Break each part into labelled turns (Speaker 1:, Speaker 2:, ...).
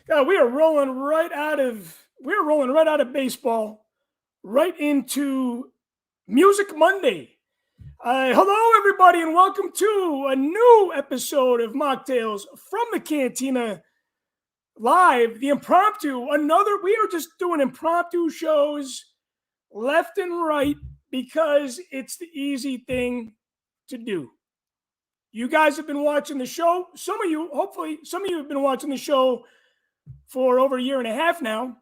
Speaker 1: God, we are rolling right out of baseball, right into Music Monday. Hello, everybody, and welcome to a new episode of Mocktails from the Cantina live. The impromptu, we are just doing impromptu shows left and right because it's the easy thing to do. You guys have been watching the show. Hopefully, some of you have been watching the show for over a year and a half now,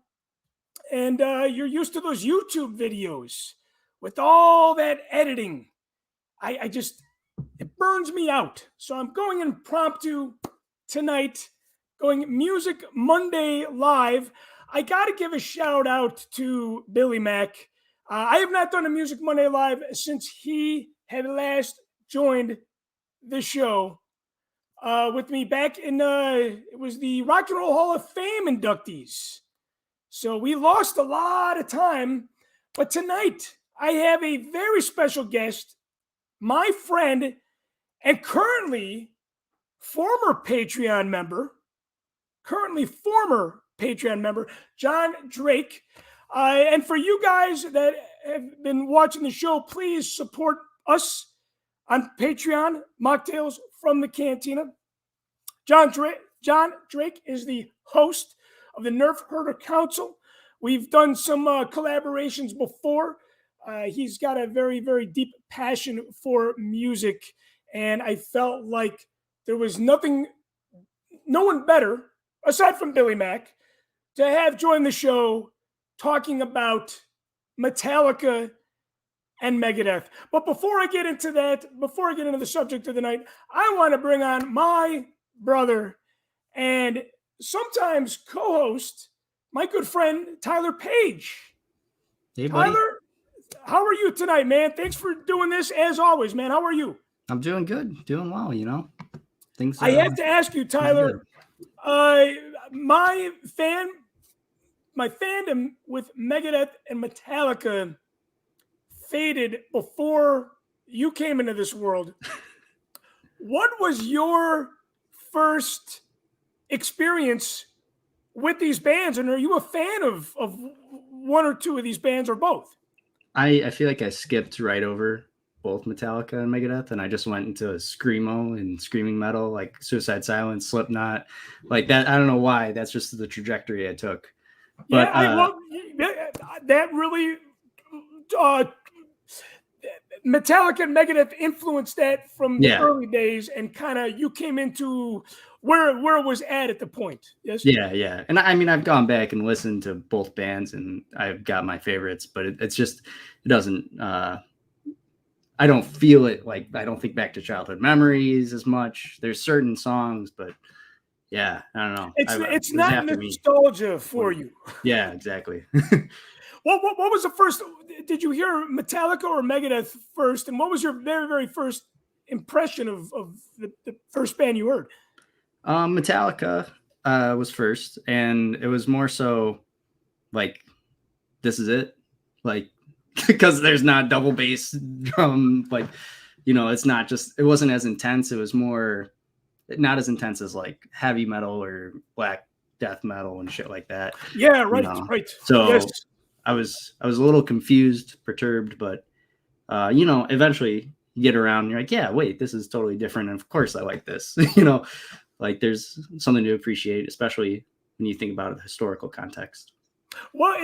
Speaker 1: and you're used to those YouTube videos with all that editing. It burns me out. So I'm going impromptu tonight, going Music Monday live. I got to give a shout out to Billy Mack. I have not done a Music Monday live since he had last joined the show with me back in it was the Rock and Roll Hall of Fame inductees. So we lost a lot of time, but tonight I have a very special guest, my friend and currently former Patreon member, John Drake. And for you guys that have been watching the show, please support us on Patreon, Mocktails from the Cantina. John Drake is the host of the Nerf Herder Council. We've done some collaborations before. He's got a very, very deep passion for music, and I felt like there was no one better, aside from Billy Mack, to have joined the show talking about Metallica and Megadeth. But before I get into the subject of the night, I want to bring on my brother and sometimes co-host, my good friend Tyler Page.
Speaker 2: Hey, buddy.
Speaker 1: Tyler, how are you tonight, man? Thanks for doing this as always, man. How are you?
Speaker 2: I'm doing good, doing well.
Speaker 1: I have to ask you, Tyler. My fandom with Megadeth and Metallica faded before you came into this world. What was your first experience with these bands, and are you a fan of one or two of these bands or both?
Speaker 2: I feel like I skipped right over both Metallica and Megadeth, and I just went into screamo and screaming metal, like Suicide Silence, Slipknot, like that. I don't know why. That's just the trajectory I took. But
Speaker 1: that really Metallica and Megadeth influenced that from the early days, and kind of you came into where it was at the point. Yes.
Speaker 2: Yeah. And I mean, I've gone back and listened to both bands, and I've got my favorites, but it doesn't. I don't feel it. Like, I don't think back to childhood memories as much. There's certain songs, but yeah, I don't know.
Speaker 1: It's not nostalgia for you.
Speaker 2: Yeah, exactly.
Speaker 1: What was the first? Did you hear Metallica or Megadeth first? And what was your very, very first impression of the first band you heard?
Speaker 2: Metallica was first, and it was more so like, this is it, like, because there's not double bass drum, like, it's not just, it wasn't as intense. It was more, not as intense as like heavy metal or black death metal and shit like that.
Speaker 1: Yeah, right, right.
Speaker 2: So yes. I was a little confused, perturbed, but eventually you get around and you're like, yeah, wait, this is totally different. And of course I like this, like there's something to appreciate, especially when you think about the historical context.
Speaker 1: Well,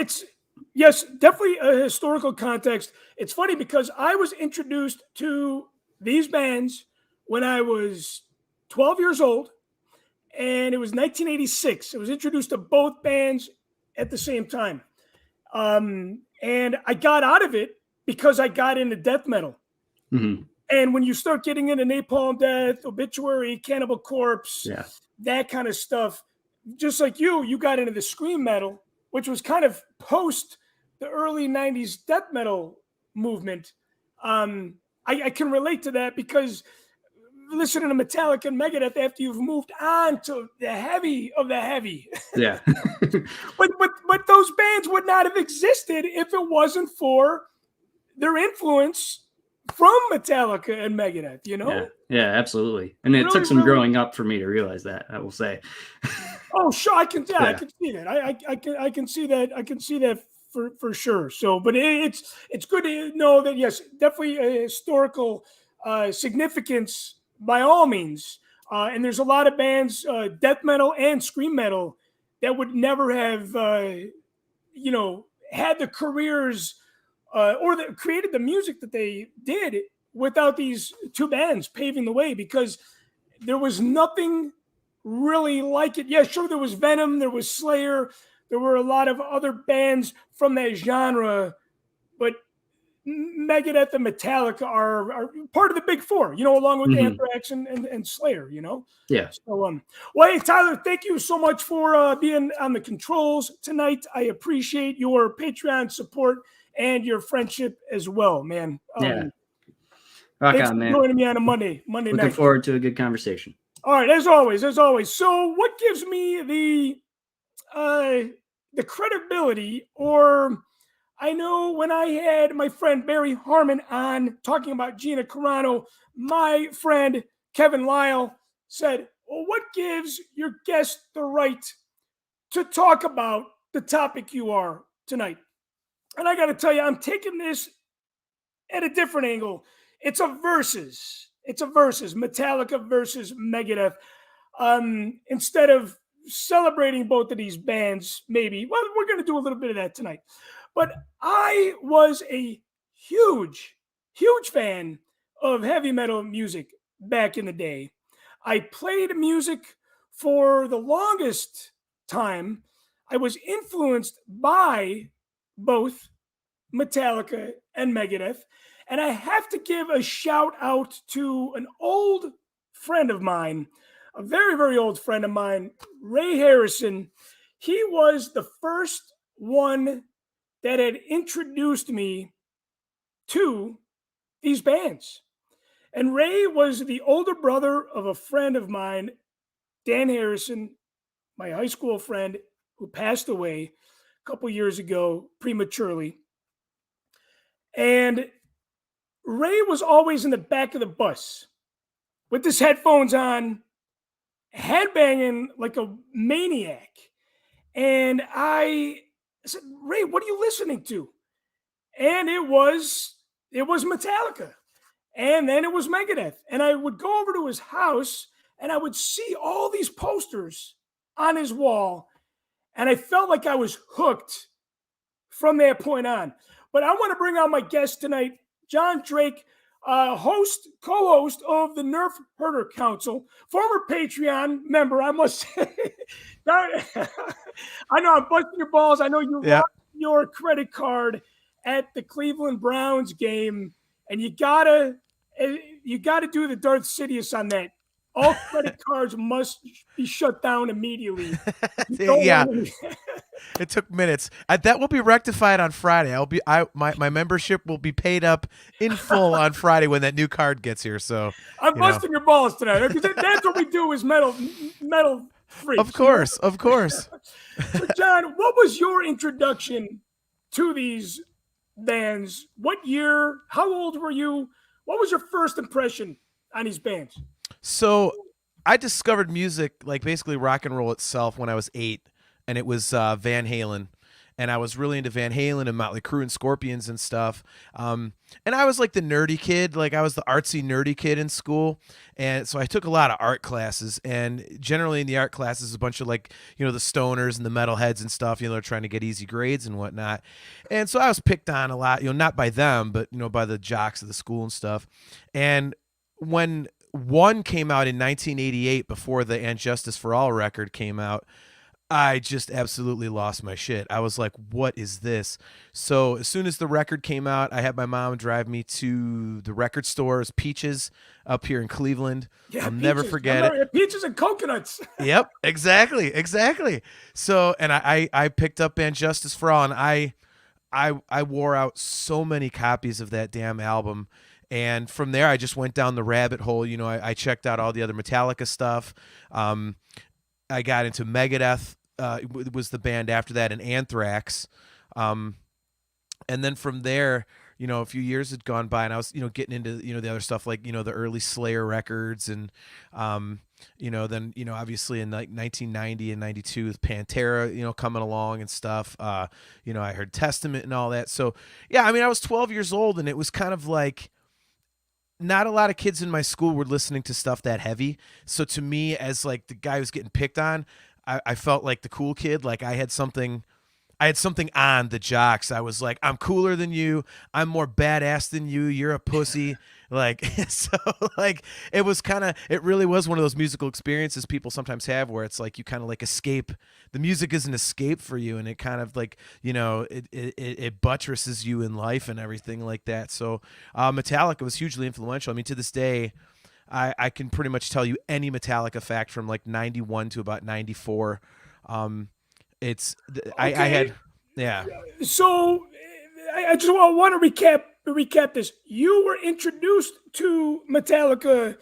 Speaker 1: yes, definitely a historical context. It's funny because I was introduced to these bands when I was 12 years old, and it was 1986. I was introduced to both bands at the same time. And I got out of it because I got into death metal.
Speaker 2: Mm-hmm.
Speaker 1: And when you start getting into Napalm Death, Obituary, Cannibal Corpse, that kind of stuff, just like you got into the scream metal, which was kind of post the early 90s death metal movement. I can relate to that because listening to Metallica and Megadeth after you've moved on to the heavy of the heavy.
Speaker 2: Yeah.
Speaker 1: but those bands would not have existed if it wasn't for their influence from Metallica and Megadeth, you know?
Speaker 2: Yeah, absolutely. And it
Speaker 1: Really,
Speaker 2: took some
Speaker 1: really.
Speaker 2: growing up for me to realize that, I will say.
Speaker 1: Oh, sure, I can. Yeah, I
Speaker 2: Yeah.
Speaker 1: can see that. I can see that. I can see that for sure. So, but it's good to know that yes, definitely a historical significance by all means. And there's a lot of bands, death metal and scream metal, that would never have had the careers or that created the music that they did without these two bands paving the way, because there was nothing really like it. Yeah, sure, there was Venom, there was Slayer, there were a lot of other bands from that genre, but Megadeth and Metallica are part of the big four, along with
Speaker 2: Mhm.
Speaker 1: Anthrax and Slayer,
Speaker 2: Yeah.
Speaker 1: So, well, hey, Tyler, thank you so much for being on the controls tonight. I appreciate your Patreon support and your friendship as well, man.
Speaker 2: Yeah. Rock
Speaker 1: Thanks
Speaker 2: on,
Speaker 1: for
Speaker 2: man.
Speaker 1: joining me on a Monday
Speaker 2: Looking
Speaker 1: night.
Speaker 2: forward to a good conversation.
Speaker 1: All right, as always, as always. So, what gives me the credibility, or I know when I had my friend Barry Harmon on talking about Gina Carano, my friend Kevin Lyle said, well, what gives your guest the right to talk about the topic you are tonight? And I got to tell you, I'm taking this at a different angle. It's a versus. It's a versus. Metallica versus Megadeth. Instead of celebrating both of these bands, maybe, well, we're going to do a little bit of that tonight. But I was a huge, huge fan of heavy metal music back in the day. I played music for the longest time. I was influenced by both Metallica and Megadeth. And I have to give a shout out to an old friend of mine, a very, very old friend of mine, Ray Harrison. He was the first one that had introduced me to these bands. And Ray was the older brother of a friend of mine, Dan Harrison, my high school friend, who passed away a couple years ago prematurely. And Ray was always in the back of the bus with his headphones on, headbanging like a maniac. And I said, Ray, what are you listening to? And it was Metallica. And then it was Megadeth. And I would go over to his house and I would see all these posters on his wall. And I felt like I was hooked from that point on. But I want to bring on my guest tonight, John Drake, co-host of the Nerf Herder Council, former Patreon member, I must say. I know I'm busting your balls. I know you lost your credit card at the Cleveland Browns game, and you gotta do the Darth Sidious on that. All credit cards must be shut down immediately.
Speaker 3: Yeah. It took minutes. That will be rectified on Friday. My membership will be paid up in full on Friday when that new card gets here. So
Speaker 1: I'm busting your balls tonight because that's what we do as metal freaks.
Speaker 3: Of course, of course.
Speaker 1: So, John, what was your introduction to these bands? What year? How old were you? What was your first impression on these bands?
Speaker 3: So I discovered music, like basically rock and roll itself, when I was 8, and it was Van Halen. And I was really into Van Halen and Motley Crue and Scorpions and stuff. And I was like the nerdy kid, like I was the artsy nerdy kid in school. And so I took a lot of art classes, and generally in the art classes, a bunch of like, the stoners and the metalheads and stuff, they're trying to get easy grades and whatnot. And so I was picked on a lot, not by them, but, by the jocks of the school and stuff. And when one came out in 1988, before the And Justice for All record came out, I just absolutely lost my shit. I was like, what is this? So as soon as the record came out, I had my mom drive me to the record stores, Peaches, up here in Cleveland.
Speaker 1: Yeah,
Speaker 3: I'll never forget it.
Speaker 1: Peaches and coconuts.
Speaker 3: Yep, exactly. So, and I picked up And Justice for All, and I wore out so many copies of that damn album. And from there, I just went down the rabbit hole. I checked out all the other Metallica stuff. I got into Megadeth, was the band after that, and Anthrax. And then from there, a few years had gone by, and I was, getting into, the other stuff, like, the early Slayer records, and, then, obviously in like 1990 and 92 with Pantera, coming along and stuff. I heard Testament and all that. So yeah, I mean, I was 12 years old, and it was kind of like, not a lot of kids in my school were listening to stuff that heavy. So to me, as like the guy who's getting picked on, I felt like the cool kid. Like I had something on the jocks. I was like, I'm cooler than you. I'm more badass than you. You're a pussy. Like, so like, it really was one of those musical experiences people sometimes have where it's like, you kind of like escape. The music is an escape for you. And it kind of like, it buttresses you in life and everything like that. So Metallica was hugely influential. I mean, to this day, I can pretty much tell you any Metallica fact from like 91 to about 94. I had, yeah.
Speaker 1: So I just want to recap this. You were introduced to Metallica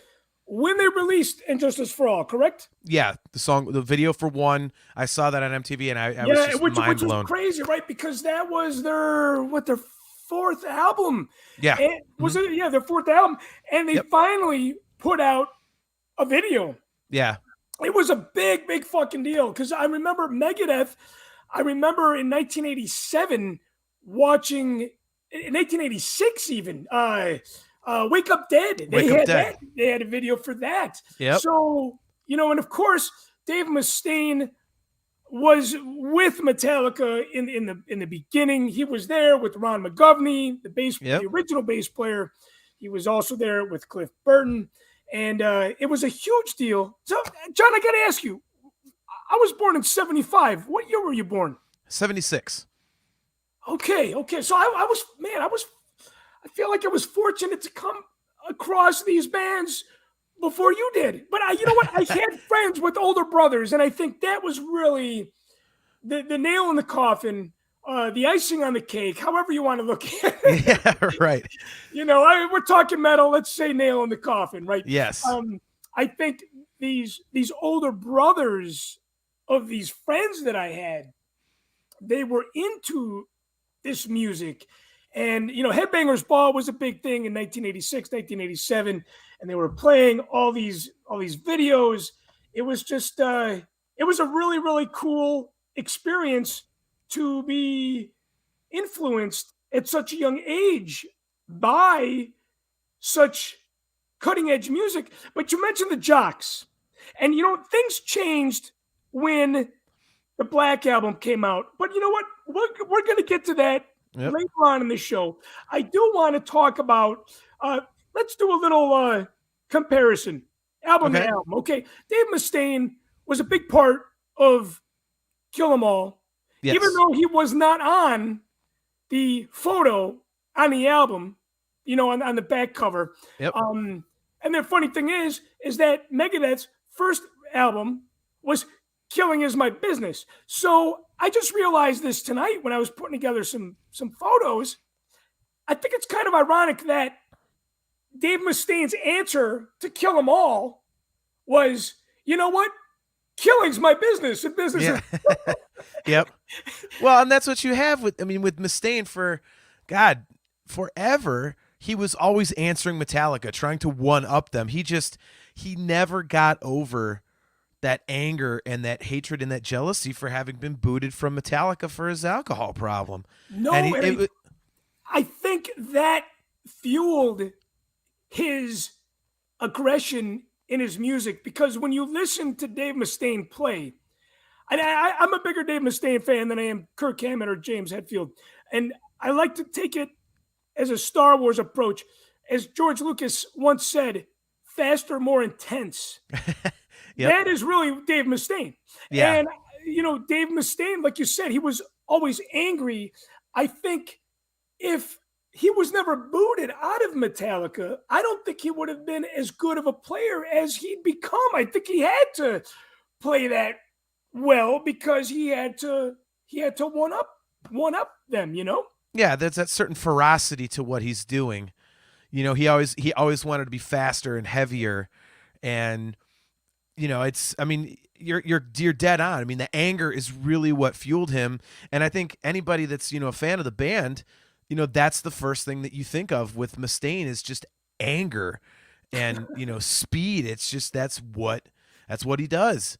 Speaker 1: when they released "Injustice for All," correct?
Speaker 3: Yeah, the video for One, I saw that on MTV, and I was just mind blown.
Speaker 1: Which was crazy, right? Because that was their fourth album.
Speaker 3: Yeah,
Speaker 1: and was it? Yeah, their fourth album, and they finally put out a video.
Speaker 3: Yeah.
Speaker 1: It was a big fucking deal because I remember Megadeth. I remember in 1987 watching, in 1986 even, Wake Up Dead. They had a video for that.
Speaker 3: Yep.
Speaker 1: So, and of course, Dave Mustaine was with Metallica in the beginning. He was there with Ron McGovney, the original bass player. He was also there with Cliff Burton. And it was a huge deal. So, John, I got to ask you, I was born in 75. What year were you born?
Speaker 3: 76.
Speaker 1: Okay. So I feel like I was fortunate to come across these bands before you did. But you know what? I had friends with older brothers, and I think that was really the nail in the coffin. The icing on the cake, however you want to look at it.
Speaker 3: Yeah, right.
Speaker 1: We're talking metal. Let's say nail in the coffin, right?
Speaker 3: Yes.
Speaker 1: I think these older brothers of these friends that I had, they were into this music. And, Headbangers Ball was a big thing in 1986, 1987. And they were playing all these videos. It was just, it was a really, really cool experience to be influenced at such a young age by such cutting edge music. But you mentioned the jocks, and things changed when the Black Album came out. But you know what? We're going to get to that later on in the show. I do want to talk about, let's do a little comparison, album to album. Okay. Dave Mustaine was a big part of Kill 'Em All. Yes. Even though he was not on the photo on the album, on the back cover.
Speaker 3: Yep.
Speaker 1: And the funny thing is that Megadeth's first album was Killing Is My Business. So I just realized this tonight when I was putting together some photos. I think it's kind of ironic that Dave Mustaine's answer to Kill 'Em All was, you know what? Killing's my business. And business is
Speaker 3: Yep. Well, and that's what you have with Mustaine forever. He was always answering Metallica, trying to one up them. He never got over that anger and that hatred and that jealousy for having been booted from Metallica for his alcohol problem.
Speaker 1: No, I think that fueled his aggression in his music, because when you listen to Dave Mustaine play, and I'm a bigger Dave Mustaine fan than I am Kirk Hammett or James Hetfield, and I like to take it as a Star Wars approach. As George Lucas once said, faster, more intense. Yep. That is really Dave Mustaine. Yeah. And, Dave Mustaine, like you said, he was always angry. I think if he was never booted out of Metallica, I don't think he would have been as good of a player as he'd become. I think he had to play that well because he had to one up them,
Speaker 3: Yeah, there's that certain ferocity to what he's doing. He always wanted to be faster and heavier, and you're dead on. I mean, the anger is really what fueled him, and I think anybody that's a fan of the band, you know, that's the first thing that you think of with Mustaine is just anger and, you know, speed. It's just that's what he does.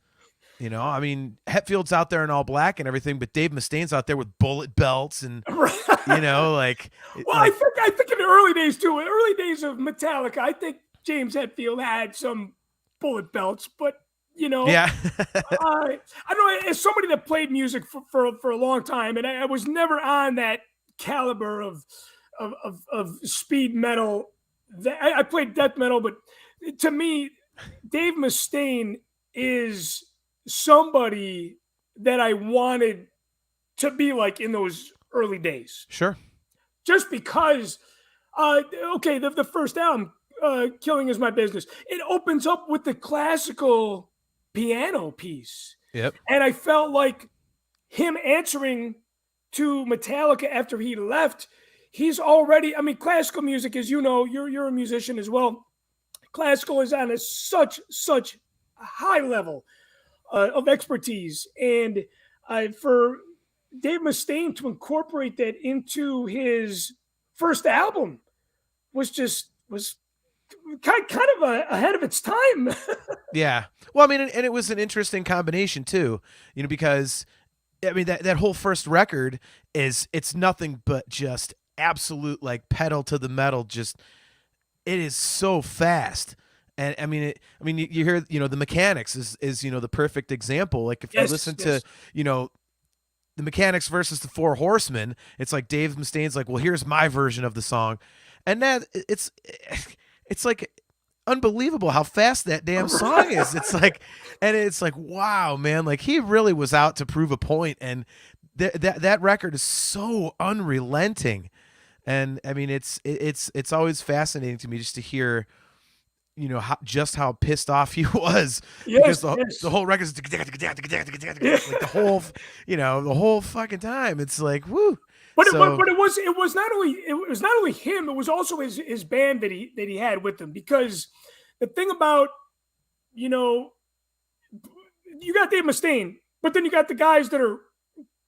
Speaker 3: You know, I mean, Hetfield's out there in all black and everything, but Dave Mustaine's out there with bullet belts and, you know, like.
Speaker 1: Well, I think in the early days too, early days of Metallica, I think James Hetfield had some bullet belts, but you know,
Speaker 3: yeah,
Speaker 1: I don't know. As somebody that played music for a long time, and I was never on that caliber of speed metal. I played death metal, but to me, Dave Mustaine is somebody that I wanted to be like in those early days.
Speaker 3: sure.
Speaker 1: Just because, okay, the first album, Killing Is My Business, it opens up with the classical piano piece.
Speaker 3: Yep.
Speaker 1: And I felt like him answering to Metallica after he left, he's already, I mean, classical music, as you know, you're a musician as well. Classical is on such a high level of expertise. And for Dave Mustaine to incorporate that into his first album was kind of ahead of its time.
Speaker 3: Yeah. Well, I mean, and it was an interesting combination too, you know, because I mean that whole first record it's nothing but just absolute like pedal to the metal. Just it is so fast. And I mean, you hear, you know, the Mechanics is, you know, the perfect example. Like if you listen to, you know, the Mechanics versus the Four Horsemen, it's like Dave Mustaine's like, well, here's my version of the song. And that it's like unbelievable how fast that damn song is. It's like, and it's like, wow, man, like he really was out to prove a point. And that record is so unrelenting. And I mean, it's always fascinating to me just to hear, you know, how pissed off he was.
Speaker 1: Yes,
Speaker 3: because the whole record is like the whole, you know, the whole fucking time. It's like, woo.
Speaker 1: But it was not only him, it was also his band that he had with him. Because the thing about, you know, you got Dave Mustaine, but then you got the guys that are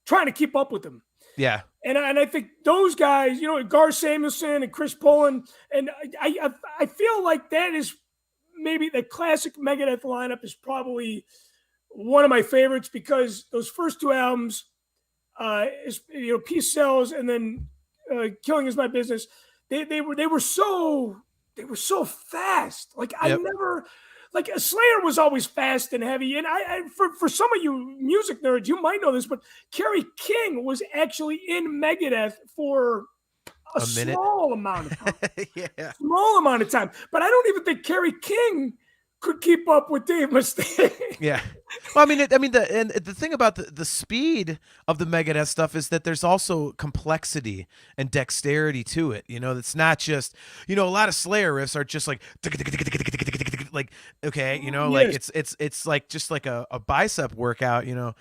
Speaker 1: trying to keep up with him.
Speaker 3: Yeah.
Speaker 1: And I think those guys, you know, Gar Samuelson and Chris Poland, and I feel like that is maybe the classic Megadeth lineup is probably one of my favorites, because those first two albums, you know, Peace Sells and then Killing Is My Business, they were so fast. Like I never. Like Slayer was always fast and heavy, and for some of you music nerds, you might know this, but Kerry King was actually in Megadeth for a small amount of time.
Speaker 3: Yeah,
Speaker 1: small amount of time. But I don't even think Kerry King could keep up with Dave Mustaine.
Speaker 3: Yeah. Well, the thing about the speed of the Megadeth stuff is that there's also complexity and dexterity to it. You know, it's not just, you know, a lot of Slayer riffs are just like okay, you know, like it's like just like a bicep workout, you know,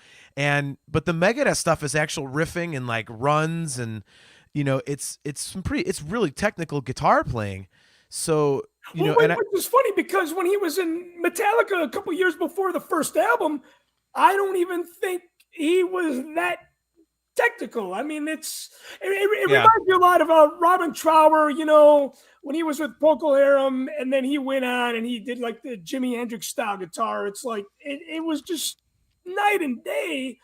Speaker 3: but the Megadeth stuff is actual riffing and like runs, and you know, it's really technical guitar playing. So, you know,
Speaker 1: which is funny because when he was in Metallica a couple years before the first album, I don't even think he was that technical. I mean, it reminds me a lot of Robin Trower, you know, when he was with Procol Harum, and then he went on and he did like the Jimi Hendrix style guitar. It's like it was just night and day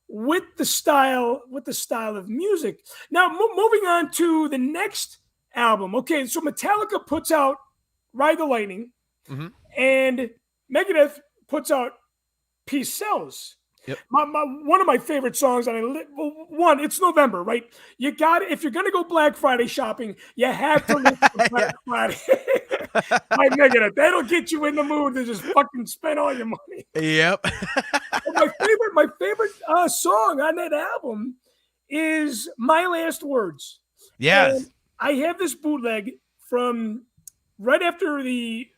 Speaker 1: with the style of music. Now, moving on to the next album. Okay, so Metallica puts out Ride the Lightning, and Megadeth puts out Peace Sells.
Speaker 3: Yep.
Speaker 1: One of my favorite songs, and it's November, right? You got it. If you're gonna go Black Friday shopping, you have to listen to Black Friday by Megadeth. That'll get you in the mood to just fucking spend all your money.
Speaker 3: Yep.
Speaker 1: my favorite song on that album is My Last Words.
Speaker 3: Yes.
Speaker 1: And I have this bootleg from right after the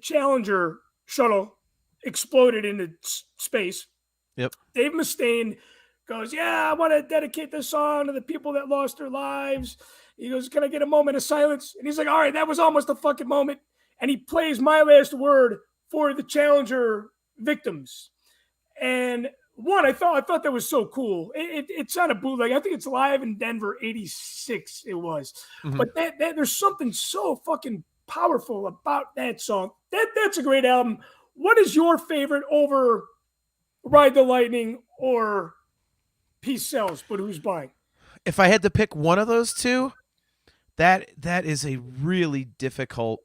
Speaker 1: Challenger shuttle exploded into space.
Speaker 3: Yep.
Speaker 1: Dave Mustaine goes, yeah, I want to dedicate this song to the people that lost their lives. He goes, can I get a moment of silence? And he's like, all right, that was almost a fucking moment. And he plays My Last Word for the Challenger victims. And one, I thought that was so cool. It's on a bootleg. I think it's live in Denver '86. It was,
Speaker 3: Mhm.
Speaker 1: but that there's something so fucking powerful about that song. That's a great album. What is your favorite over Ride the Lightning or Peace Sells? But who's buying?
Speaker 3: If I had to pick one of those two, that is a really difficult.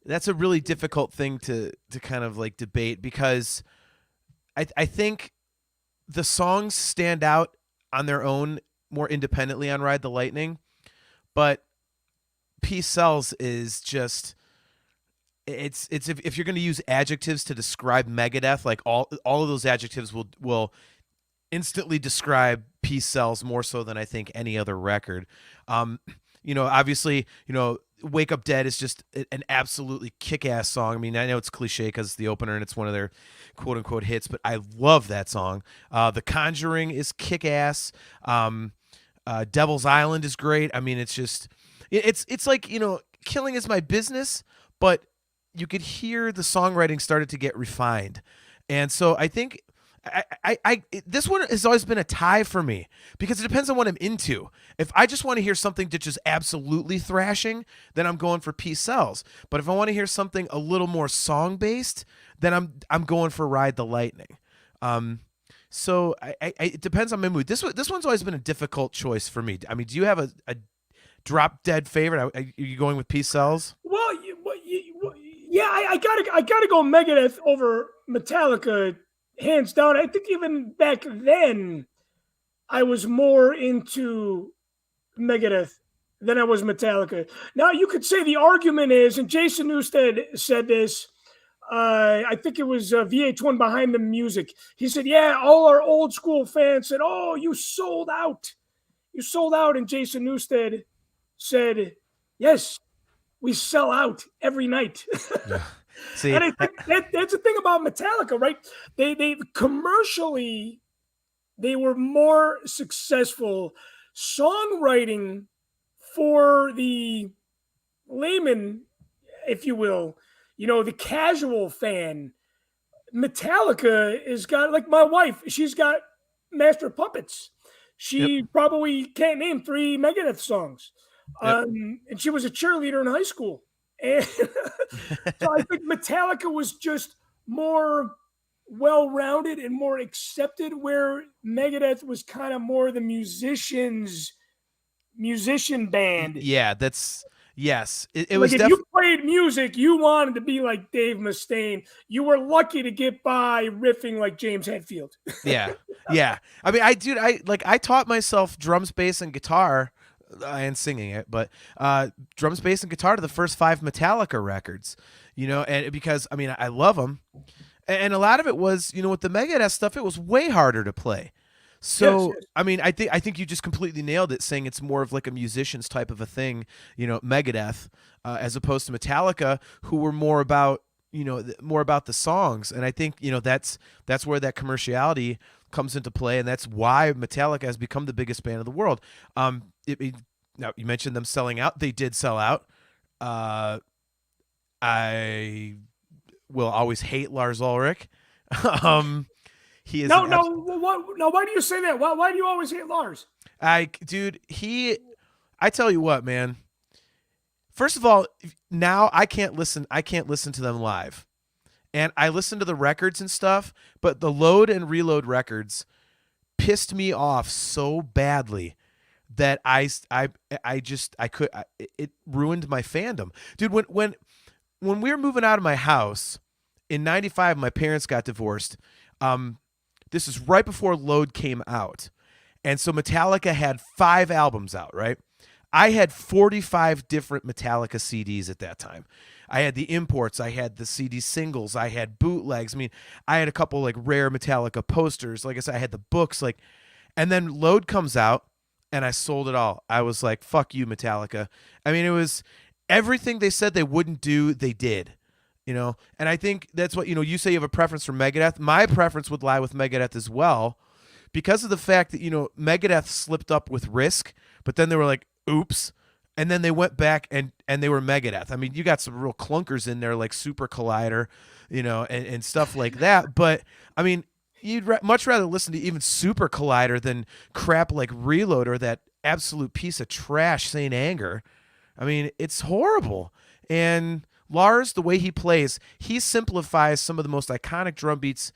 Speaker 3: That's a really difficult thing to kind of like debate because I think the songs stand out on their own more independently on Ride the Lightning, but Peace Sells is just it's if you're going to use adjectives to describe Megadeth, like all of those adjectives will instantly describe Peace Sells more so than I think any other record. Obviously, Wake Up Dead is just an absolutely kick-ass song. I mean, I know it's cliche because it's the opener and it's one of their quote-unquote hits, but I love that song. The Conjuring is kick-ass. Devil's Island is great. I mean, it's just it's like, Killing Is My Business, but you could hear the songwriting started to get refined. And so I think this one has always been a tie for me because it depends on what I'm into. If I just want to hear something that's just absolutely thrashing, then I'm going for Peace Sells. But if I want to hear something a little more song based, then I'm going for Ride the Lightning. So it depends on my mood. This one's always been a difficult choice for me. I mean, do you have a drop dead favorite? Are you going with Peace Sells?
Speaker 1: Well, yeah, I gotta go Megadeth over Metallica, hands down. I think even back then, I was more into Megadeth than I was Metallica. Now you could say the argument is, and Jason Newsted said this. I think it was VH1 Behind the Music. He said, "Yeah, all our old school fans said, oh, you sold out, and Jason Newsted said, yes, we sell out every night."
Speaker 3: Yeah. See,
Speaker 1: And I think that's the thing about Metallica, right? They commercially, they were more successful. Songwriting for the layman, if you will, the casual fan, Metallica has got, like my wife, she's got Master of Puppets.
Speaker 3: yep,
Speaker 1: She probably can't name 3 Megadeth songs.
Speaker 3: yep.
Speaker 1: And she was a cheerleader in high school. And so I think Metallica was just more well-rounded and more accepted, where Megadeth was kind of more the musician band.
Speaker 3: Yeah, yes. It
Speaker 1: Like
Speaker 3: was
Speaker 1: if you played music, you wanted to be like Dave Mustaine. You were lucky to get by riffing like James Hetfield.
Speaker 3: Yeah. Yeah. I mean, I taught myself drums, bass, and guitar and singing it, but drums, bass, and guitar to the first 5 Metallica records, and because, I mean, I love them. And a lot of it was, with the Megadeth stuff, it was way harder to play. So,
Speaker 1: Yes.
Speaker 3: I mean, I think you just completely nailed it, saying it's more of like a musician's type of a thing, Megadeth, as opposed to Metallica, who were more about, more about the songs. And I think, that's where that commerciality comes into play, and that's why Metallica has become the biggest band in the world. Now you mentioned them selling out; they did sell out. I will always hate Lars Ulrich. He is
Speaker 1: No. Why do you say that? Why do you always hate Lars?
Speaker 3: I tell you what, man. First of all, now I can't listen to them live. And I listen to the records and stuff, but the Load and Reload records pissed me off so badly that it ruined my fandom. Dude, when we were moving out of my house in 95, my parents got divorced. This is right before Load came out. And so Metallica had 5 albums out, right? I had 45 different Metallica CDs at that time. I had the imports, I had the CD singles, I had bootlegs. I mean, I had a couple like rare Metallica posters. Like I said, I had the books, and then Load comes out and I sold it all. I was like, fuck you, Metallica. I mean, it was everything they said they wouldn't do, they did. And I think that's what, you say you have a preference for Megadeth. My preference would lie with Megadeth as well, because of the fact that, Megadeth slipped up with Risk, but then they were like, oops. And then they went back and they were Megadeth. I mean, you got some real clunkers in there like Super Collider, and stuff like that. But I mean, you'd much rather listen to even Super Collider than crap like Reload or that absolute piece of trash Saint Anger. I mean, it's horrible. And Lars, the way he plays, he simplifies some of the most iconic drum beats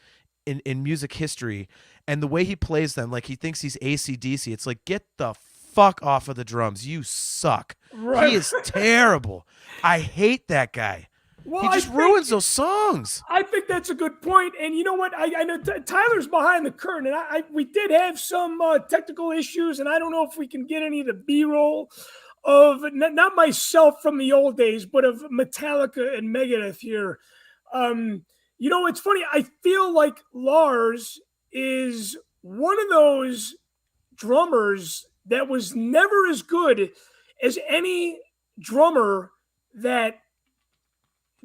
Speaker 3: in music history. And the way he plays them, like he thinks he's AC/DC. It's like, get the fuck off of the drums. You suck.
Speaker 1: Right.
Speaker 3: He is terrible. I hate that guy.
Speaker 1: Well,
Speaker 3: he just ruins those songs.
Speaker 1: I think that's a good point. And you know what? I know Tyler's behind the curtain, and we did have some technical issues, and I don't know if we can get any of the B-roll of not myself from the old days, but of Metallica and Megadeth here. You know, it's funny. I feel like Lars is one of those drummers that was never as good as any drummer that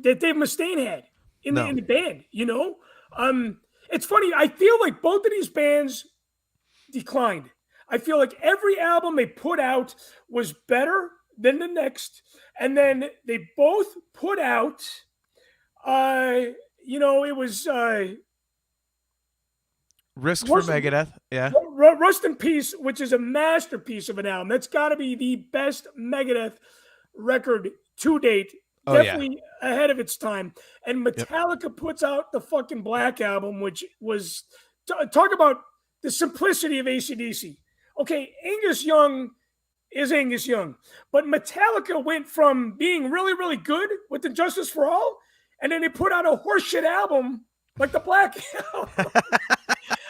Speaker 1: Dave Mustaine had in the band, you know? It's funny. I feel like both of these bands declined. I feel like every album they put out was better than the next. And then they both put out, you know, it was
Speaker 3: Risk for Megadeth. Yeah.
Speaker 1: Rust in Peace, which is a masterpiece of an album. That's got to be the best Megadeth record to date. Definitely ahead of its time. And Metallica puts out the fucking Black Album, which was talk about the simplicity of AC/DC. Okay, Angus Young is Angus Young, but Metallica went from being really, really good with Injustice for All, and then they put out a horseshit album like the Black Album.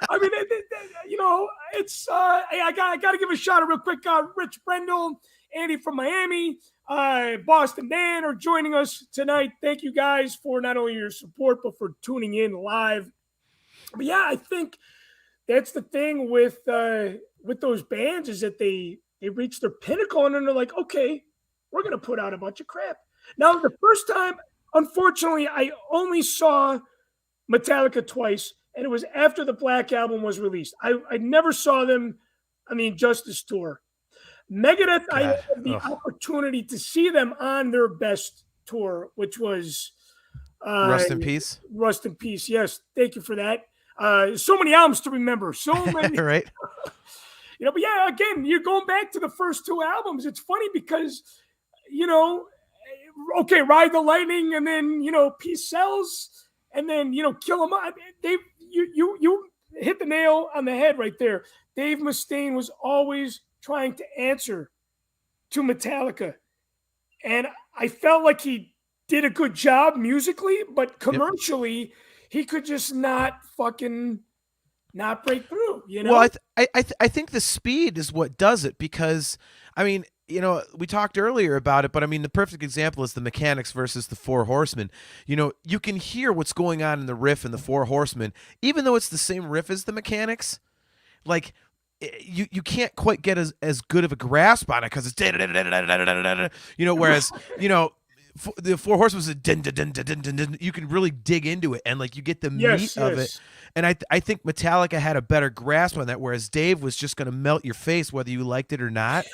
Speaker 1: I mean, you know, it's I got to give a shout out real quick. Rich Brendel, Andy from Miami, Boston Dan are joining us tonight. Thank you guys for not only your support, but for tuning in live. But yeah, I think that's the thing with those bands is that they reach their pinnacle and then they're like, okay, we're going to put out a bunch of crap. Now, the first time, unfortunately, I only saw Metallica twice, and it was after the Black Album was released. I never saw them on the Injustice tour. Megadeth, I had the opportunity to see them on their best tour, which was
Speaker 3: Rust in Peace.
Speaker 1: Rust in Peace. Yes, thank you for that. So many albums to remember. So many,
Speaker 3: right?
Speaker 1: You know, but yeah, again, you're going back to the first two albums. It's funny because, you know, okay, Ride the Lightning, and then Peace Sells, and then Kill 'Em All. You hit the nail on the head right there. Dave Mustaine was always trying to answer to Metallica. And I felt like he did a good job musically, but commercially, he could just not break through,
Speaker 3: Well, I think the speed is what does it, because, I mean, we talked earlier about it, but I mean, the perfect example is the Mechanics versus the Four Horsemen. You can hear what's going on in the riff in the Four Horsemen, even though it's the same riff as the Mechanics. Like, you can't quite get as good of a grasp on it because it's whereas the Four Horsemen, you can really dig into it and like you get the meat of it. And I think Metallica had a better grasp on that, whereas Dave was just going to melt your face whether you liked it or not.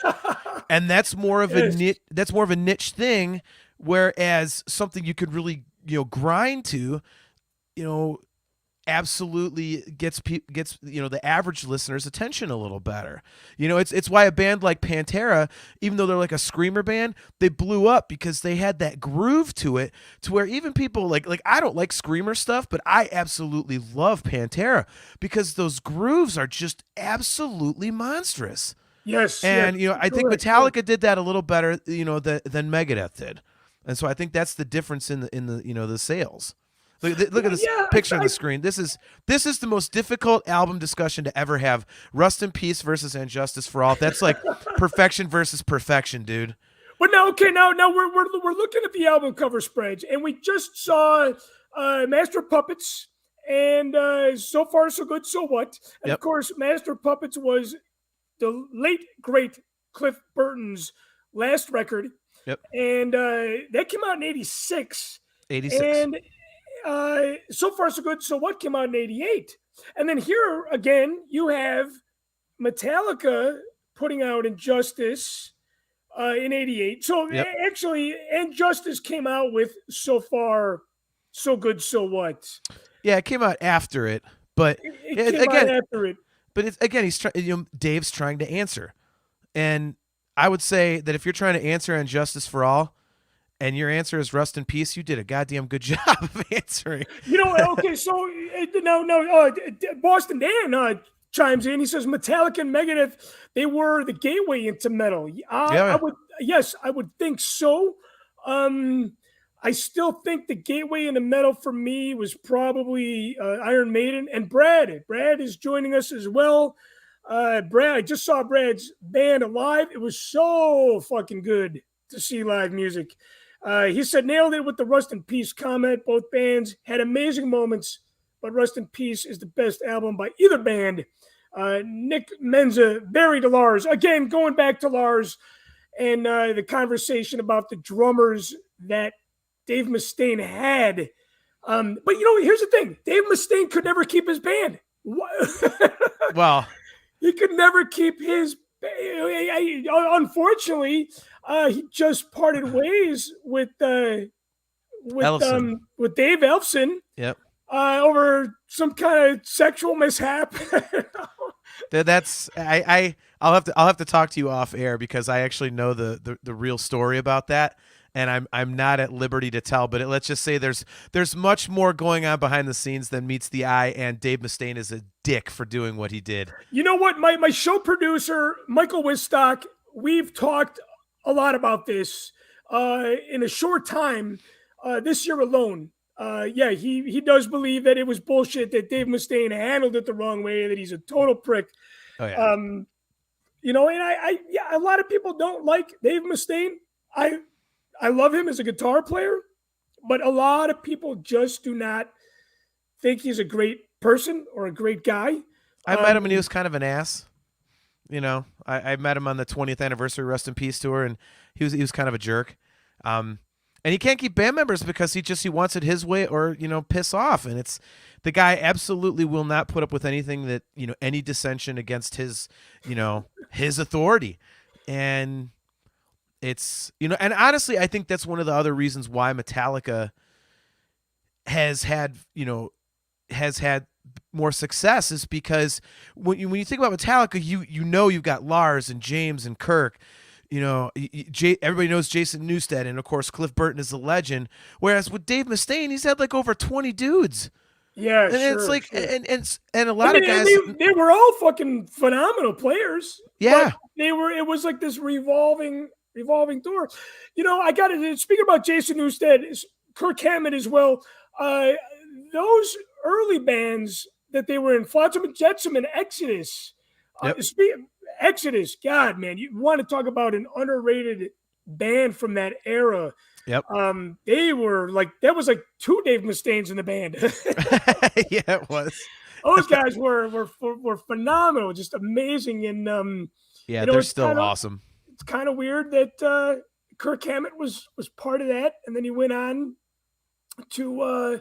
Speaker 3: And that's more of a niche thing, whereas something you could really grind to, absolutely gets the average listener's attention a little better. It's why a band like Pantera, even though they're like a screamer band, they blew up because they had that groove to it, to where even people like I don't like screamer stuff, but I absolutely love Pantera because those grooves are just absolutely monstrous.
Speaker 1: Yes.
Speaker 3: And I think Metallica did that a little better than Megadeth did. And so I think that's the difference in the sales. Look at this picture on the screen. This is the most difficult album discussion to ever have. Rust in Peace versus Injustice for All. That's like perfection versus perfection, dude.
Speaker 1: But now we're looking at the album cover spreads, and we just saw Master of Puppets, and So Far So Good, So What. And of course, Master of Puppets was the late great Cliff Burton's last record.
Speaker 3: Yep.
Speaker 1: And that came out in 86.
Speaker 3: 86.
Speaker 1: And So Far So Good, So What came out in 88. And then here again, you have Metallica putting out Injustice in 88. So actually, Injustice came out with So Far So Good, So What.
Speaker 3: Yeah, it came out after it, But
Speaker 1: It came out after it.
Speaker 3: but it's again, he's trying. Dave's trying to answer, and I would say that if you're trying to answer on Justice for All, and your answer is Rust in Peace, you did a goddamn good job of answering.
Speaker 1: Okay, so Boston Dan chimes in. He says Metallica and Megadeth, they were the gateway into metal. I would think so. I still think the gateway into metal for me was probably Iron Maiden and Brad. Brad is joining us as well. Brad, I just saw Brad's band live. It was so fucking good to see live music. He said, nailed it with the Rust in Peace comment. Both bands had amazing moments, but Rust in Peace is the best album by either band. Nick Menza, buried to Lars. Again, going back to Lars and the conversation about the drummers that Dave Mustaine had. But, here's the thing. Dave Mustaine could never keep his band.
Speaker 3: Well,
Speaker 1: he could never keep his band. Unfortunately, he just parted ways with Dave Elfson.
Speaker 3: Yep.
Speaker 1: Over some kind of sexual mishap.
Speaker 3: That's I'll have to talk to you off air because I actually know the real story about that, and I'm not at liberty to tell. But let's just say there's much more going on behind the scenes than meets the eye, and Dave Mustaine is a dick for doing what he did. You know what? My show producer Michael Wistock, we've talked a lot about this in a short time this year alone. He does believe that it was bullshit, that Dave Mustaine handled it the wrong way, that he's a total prick. Oh yeah.
Speaker 1: And a lot of people don't like Dave Mustaine. I love him as a guitar player, but a lot of people just do not think he's a great person or a great guy.
Speaker 3: I met him and he was kind of an ass. I met him on the 20th anniversary Rust in Peace tour, and he was kind of a jerk. And he can't keep band members because he wants it his way or, piss off. And it's the guy absolutely will not put up with anything that, any dissension against his, his authority. And it's, and honestly, I think that's one of the other reasons why Metallica has had more success is because when you think about Metallica, you've got Lars and James and Kirk. Everybody knows Jason Newsted, and of course Cliff Burton is a legend. Whereas with Dave Mustaine, he's had like over 20 dudes.
Speaker 1: Yeah,
Speaker 3: and
Speaker 1: sure,
Speaker 3: it's like,
Speaker 1: sure.
Speaker 3: and a lot of guys,
Speaker 1: they were all fucking phenomenal players.
Speaker 3: Yeah,
Speaker 1: it was like this revolving door. I got to speaking about Jason Newsted, Kirk Hammett as well. Those early bands that they were in, Flotsam and Jetsam and Exodus.
Speaker 3: Yep.
Speaker 1: Exodus, God, man, you want to talk about an underrated band from that era.
Speaker 3: Yep.
Speaker 1: They were like, that was like two Dave Mustaines in the band.
Speaker 3: Yeah, it was.
Speaker 1: Those guys were phenomenal, just amazing. And
Speaker 3: they're still awesome.
Speaker 1: It's kind of weird that Kirk Hammett was part of that, and then he went on to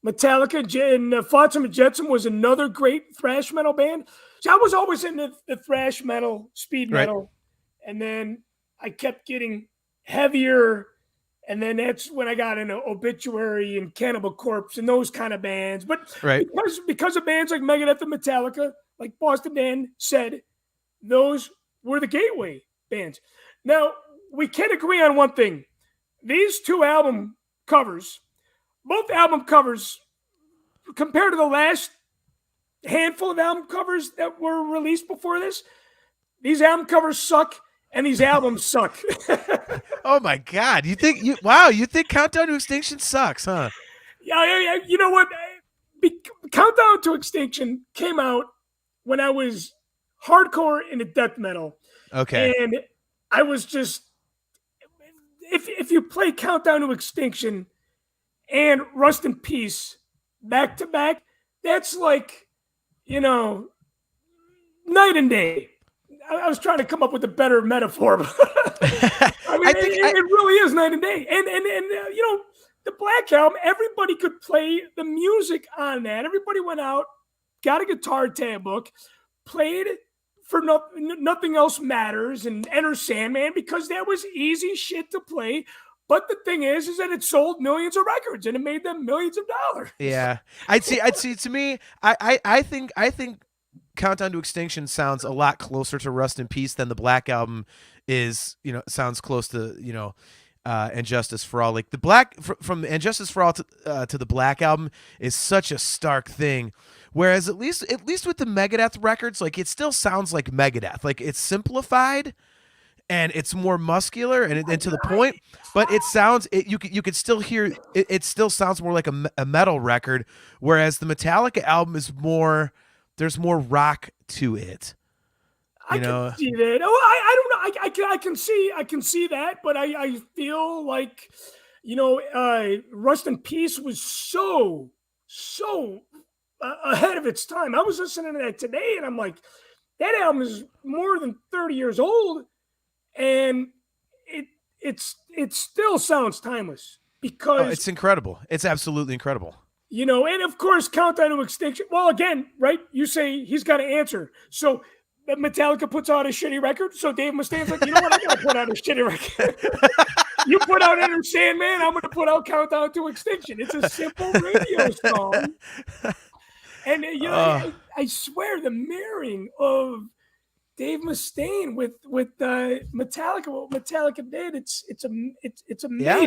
Speaker 1: Metallica, and Flotsam and Jetsam was another great thrash metal band. So I was always into the thrash metal, speed metal, right. And then I kept getting heavier, and then that's when I got into Obituary and Cannibal Corpse and those kind of bands. But
Speaker 3: right.
Speaker 1: because of bands like Megadeth and Metallica, like Boston Dan said, those were the gateway bands. Now, we can agree on one thing. These two album covers, both album covers, compared to the last handful of album covers that were released before this, these album covers suck and these albums suck.
Speaker 3: Oh my God. You think Countdown to Extinction sucks, huh?
Speaker 1: Yeah, you know what? Countdown to Extinction came out when I was hardcore into death metal.
Speaker 3: Okay.
Speaker 1: And I was just, if you play Countdown to Extinction and Rust in Peace back to back, that's like, night and day. I was trying to come up with a better metaphor. It really is night and day. And the Black Album, everybody could play the music on that. Everybody went out, got a guitar tab book, played for Nothing Else Matters and Enter Sandman because that was easy shit to play But the thing is that it sold millions of records and it made them millions of dollars.
Speaker 3: Yeah, I'd see. To me, I think Countdown to Extinction sounds a lot closer to Rust in Peace than the Black Album is. Sounds close to And Justice for All. Like the Black from And Justice for All to the Black Album is such a stark thing. Whereas at least with the Megadeth records, like it still sounds like Megadeth. Like it's simplified and it's more muscular and to the point, but it sounds you could still hear it still sounds more like a metal record, whereas the Metallica album is more, there's more rock to it.
Speaker 1: I can see that. Oh, I don't know. I can see that, but I feel like Rust in Peace was so ahead of its time. I was listening to that today, and I'm like, that album is more than 30 years old. And it still sounds timeless because
Speaker 3: it's incredible. It's absolutely incredible.
Speaker 1: And of course, Countdown to Extinction. Well, again, right? You say he's got to answer. So Metallica puts out a shitty record. So Dave Mustaine's like, you know what? I'm going to put out a shitty record. You put out Enter Sandman. I'm going to put out Countdown to Extinction. It's a simple radio song. And I swear the marrying of Dave Mustaine with Metallica, what Metallica did, it's amazing.
Speaker 3: Yeah.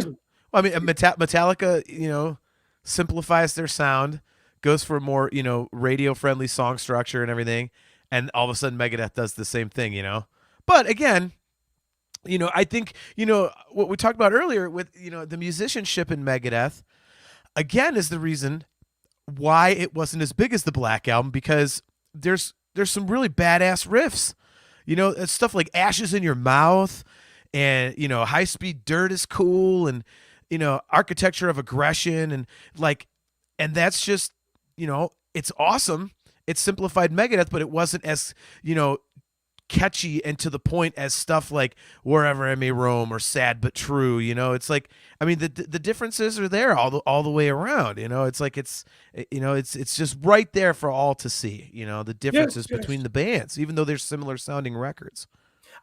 Speaker 3: Well, I mean, Metallica, simplifies their sound, goes for a more, radio friendly song structure and everything, and all of a sudden Megadeth does the same thing, But again, I think, what we talked about earlier with, the musicianship in Megadeth, again, is the reason why it wasn't as big as the Black Album, because there's some really badass riffs, stuff like Ashes in Your Mouth and, High Speed Dirt is cool. And, Architecture of Aggression and that's just, it's awesome. It's simplified Megadeth, but it wasn't as, catchy and to the point as stuff like Wherever I May Roam or Sad But True. It's like, I mean, the differences are there all the way around. It's like it's just right there for all to see. The differences between the bands, even though they're similar sounding records.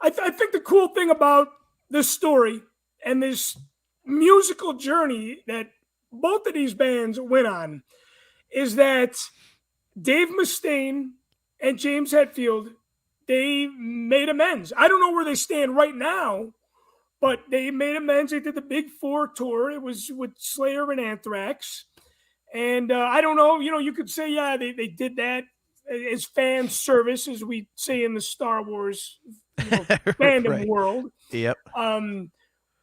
Speaker 1: I think the cool thing about this story and this musical journey that both of these bands went on is that Dave Mustaine and James Hetfield, they made amends. I don't know where they stand right now, but they made amends. They did the Big Four tour. It was with Slayer and Anthrax. And I don't know, you could say, yeah, they did that as fan service, as we say in the Star Wars fandom world.
Speaker 3: Yep.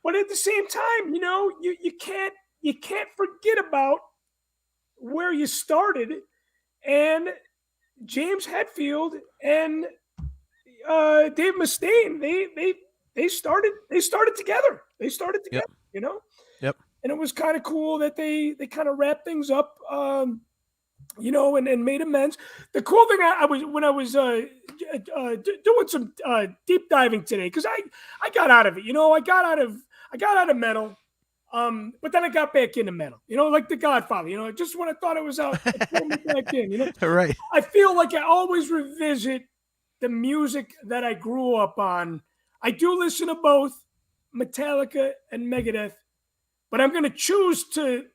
Speaker 1: But at the same time, you can't forget about where you started. And James Hetfield and Dave Mustaine, they started together. They started together,
Speaker 3: Yep.
Speaker 1: And it was kind of cool that they kind of wrapped things up, and made amends. The cool thing I was doing some deep diving today, because I got out of it. I got out of metal. But then I got back into metal, like The Godfather, just when I thought it was out, it pulled me back in,
Speaker 3: Right.
Speaker 1: I feel like I always revisit the music that I grew up on. I do listen to both Metallica and Megadeth, but I'm going to choose to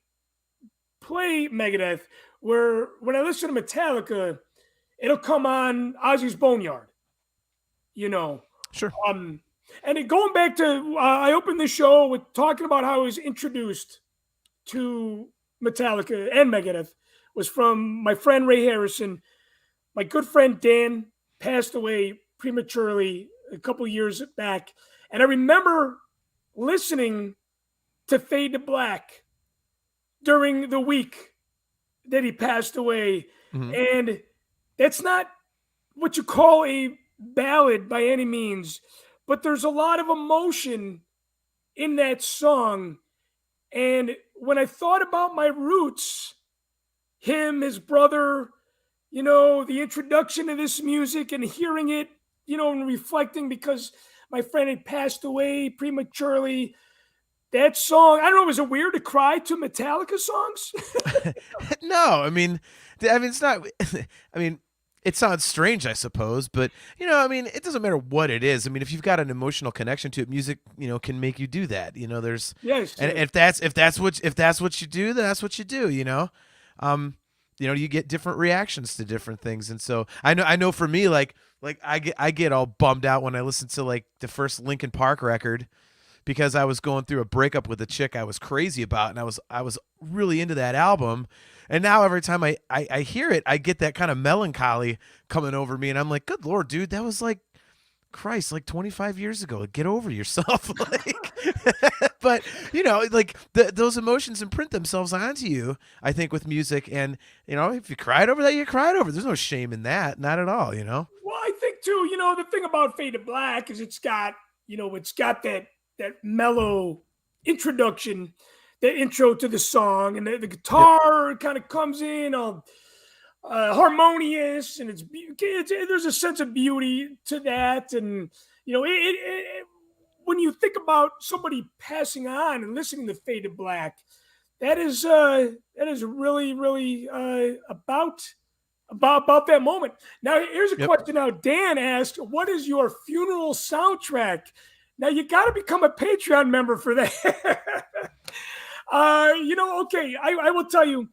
Speaker 1: play Megadeth, where when I listen to Metallica, it'll come on Ozzy's Boneyard,
Speaker 3: Sure.
Speaker 1: And going back to, I opened the show with talking about how I was introduced to Metallica and Megadeth was from my friend Ray Harrison. My good friend Dan passed away prematurely a couple years back. And I remember listening to Fade to Black during the week that he passed away. Mm-hmm. And that's not what you call a ballad by any means, but there's a lot of emotion in that song. And when I thought about my roots, him, his brother, the introduction to this music and hearing it, and reflecting because my friend had passed away prematurely. That song, I don't know, was it weird to cry to Metallica songs?
Speaker 3: No, I mean, it's not. I mean, it sounds strange, I suppose, but I mean, it doesn't matter what it is. I mean, if you've got an emotional connection to it, music, can make you do that. There's
Speaker 1: Yes.
Speaker 3: and if that's what you do, then that's what you do. You get different reactions to different things, and so I know for me, like I get all bummed out when I listen to like the first Linkin Park record, because I was going through a breakup with a chick I was crazy about, and I was really into that album. And now every time I hear it, I get that kind of melancholy coming over me, and I'm like, good Lord, dude, that was like, Christ, like 25 years ago. Get over yourself. But like those emotions imprint themselves onto you, I think, with music. And if you cried over that, you cried over it. There's no shame in that, not at all.
Speaker 1: Well, I think too, the thing about Fade to Black is it's got that mellow introduction, the intro to the song, and the guitar kind of comes in all harmonious, and there's a sense of beauty to that. And when you think about somebody passing on and listening to Fade to Black, that is really, really about that moment. Now, here's a question. Now, Dan asked, what is your funeral soundtrack? Now, you got to become a Patreon member for that. Okay, I will tell you,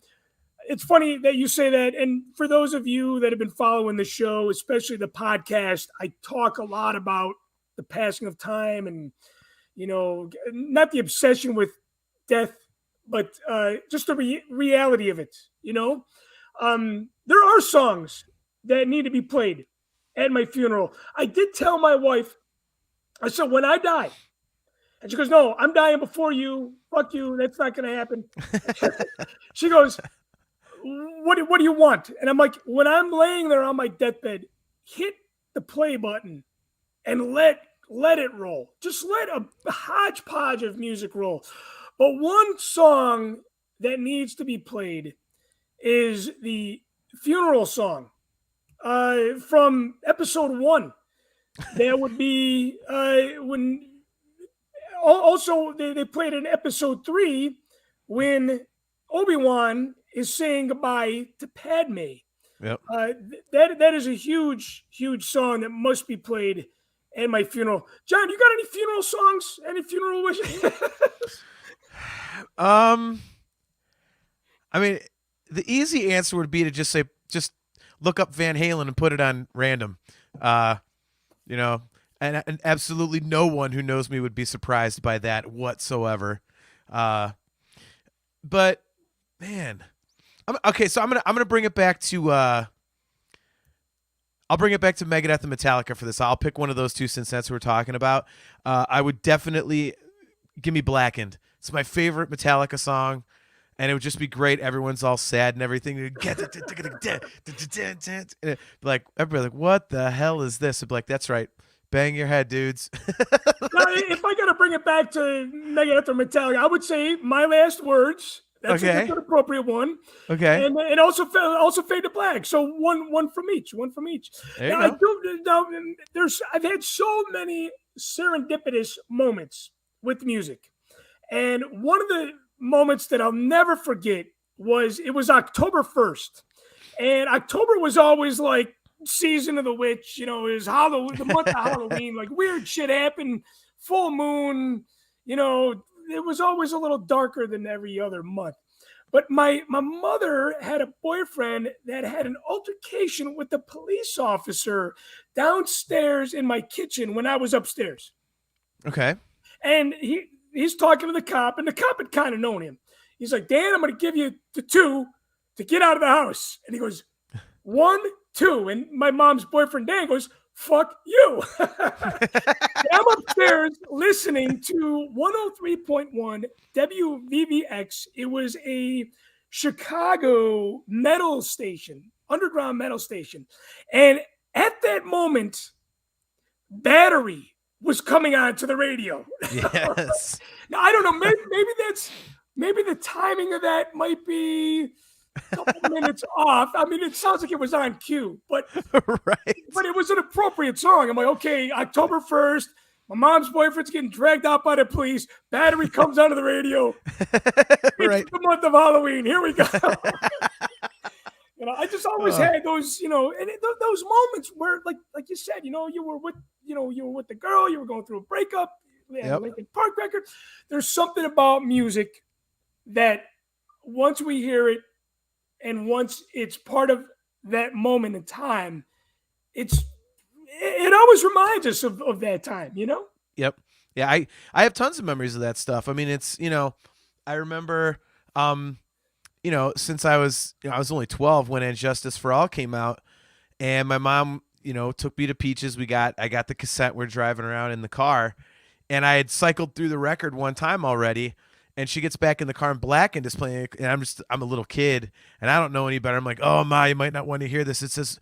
Speaker 1: it's funny that you say that. And for those of you that have been following the show, especially the podcast, I talk a lot about the passing of time and, not the obsession with death, but just the reality of it. There are songs that need to be played at my funeral. I did tell my wife, I said, when I die, and she goes, no, I'm dying before you. Fuck you. That's not going to happen. She goes, what do you want? And I'm like, when I'm laying there on my deathbed, hit the play button and let it roll. Just let a hodgepodge of music roll. But one song that needs to be played is the funeral song from episode 1. That would be when also they played in episode 3 when Obi-Wan is saying goodbye to Padme.
Speaker 3: Yep.
Speaker 1: That is a huge song that must be played at my funeral. John, you got any funeral songs? Any funeral wishes?
Speaker 3: I mean, the easy answer would be to just look up Van Halen and put it on random. And absolutely no one who knows me would be surprised by that whatsoever. But man, okay. So I'm gonna bring it back to I'll bring it back to Megadeth and Metallica for this. I'll pick one of those two since that's what we're talking about. I would definitely give me Blackened. It's my favorite Metallica song. And it would just be great. Everyone's all sad and everything. Like everybody, like, what the hell is this? It'd be like, that's right. Bang your head, dudes.
Speaker 1: Now, if I got to bring it back to Megadeth or Metallica, I would say My Last Words. That's an appropriate one.
Speaker 3: Okay.
Speaker 1: And also Fade to Black. So one from each.
Speaker 3: There you go.
Speaker 1: I've had so many serendipitous moments with music. And one of the moments that I'll never forget was October 1st. And October was always like season of the witch, it was the month of Halloween, like weird shit happened, full moon, it was always a little darker than every other month. But my mother had a boyfriend that had an altercation with the police officer downstairs in my kitchen when I was upstairs.
Speaker 3: Okay.
Speaker 1: And he's talking to the cop, and the cop had kind of known him. He's like, Dan, I'm going to give you the 2 to get out of the house. And he goes, 1, 2. And my mom's boyfriend, Dan, goes, fuck you. I'm upstairs listening to 103.1 WVVX. It was a Chicago metal station, underground metal station. And at that moment, Battery was coming on to the radio.
Speaker 3: Yes.
Speaker 1: Now, I don't know. Maybe the timing of that might be a couple minutes off. I mean, it sounds like it was on cue, but
Speaker 3: right.
Speaker 1: But it was an appropriate song. I'm like, okay, October 1st. My mom's boyfriend's getting dragged out by the police. Battery comes onto the radio.
Speaker 3: Right.
Speaker 1: It's the month of Halloween. Here we go. I just always had those, and those moments where, like you said, you were with the girl, you were going through a breakup,
Speaker 3: Yep.
Speaker 1: Linkin Park record. There's something about music that once we hear it and once it's part of that moment in time, it always reminds us of that time,
Speaker 3: Yep. Yeah, I have tons of memories of that stuff. I mean, it's, I remember since I was only 12 when And Justice for All came out, and my mom, took me to Peaches. I got the cassette. We're driving around in the car, and I had cycled through the record one time already, and she gets back in the car and Blackened is playing, and I'm a little kid and I don't know any better. I'm like, oh Ma, you might not want to hear this. It says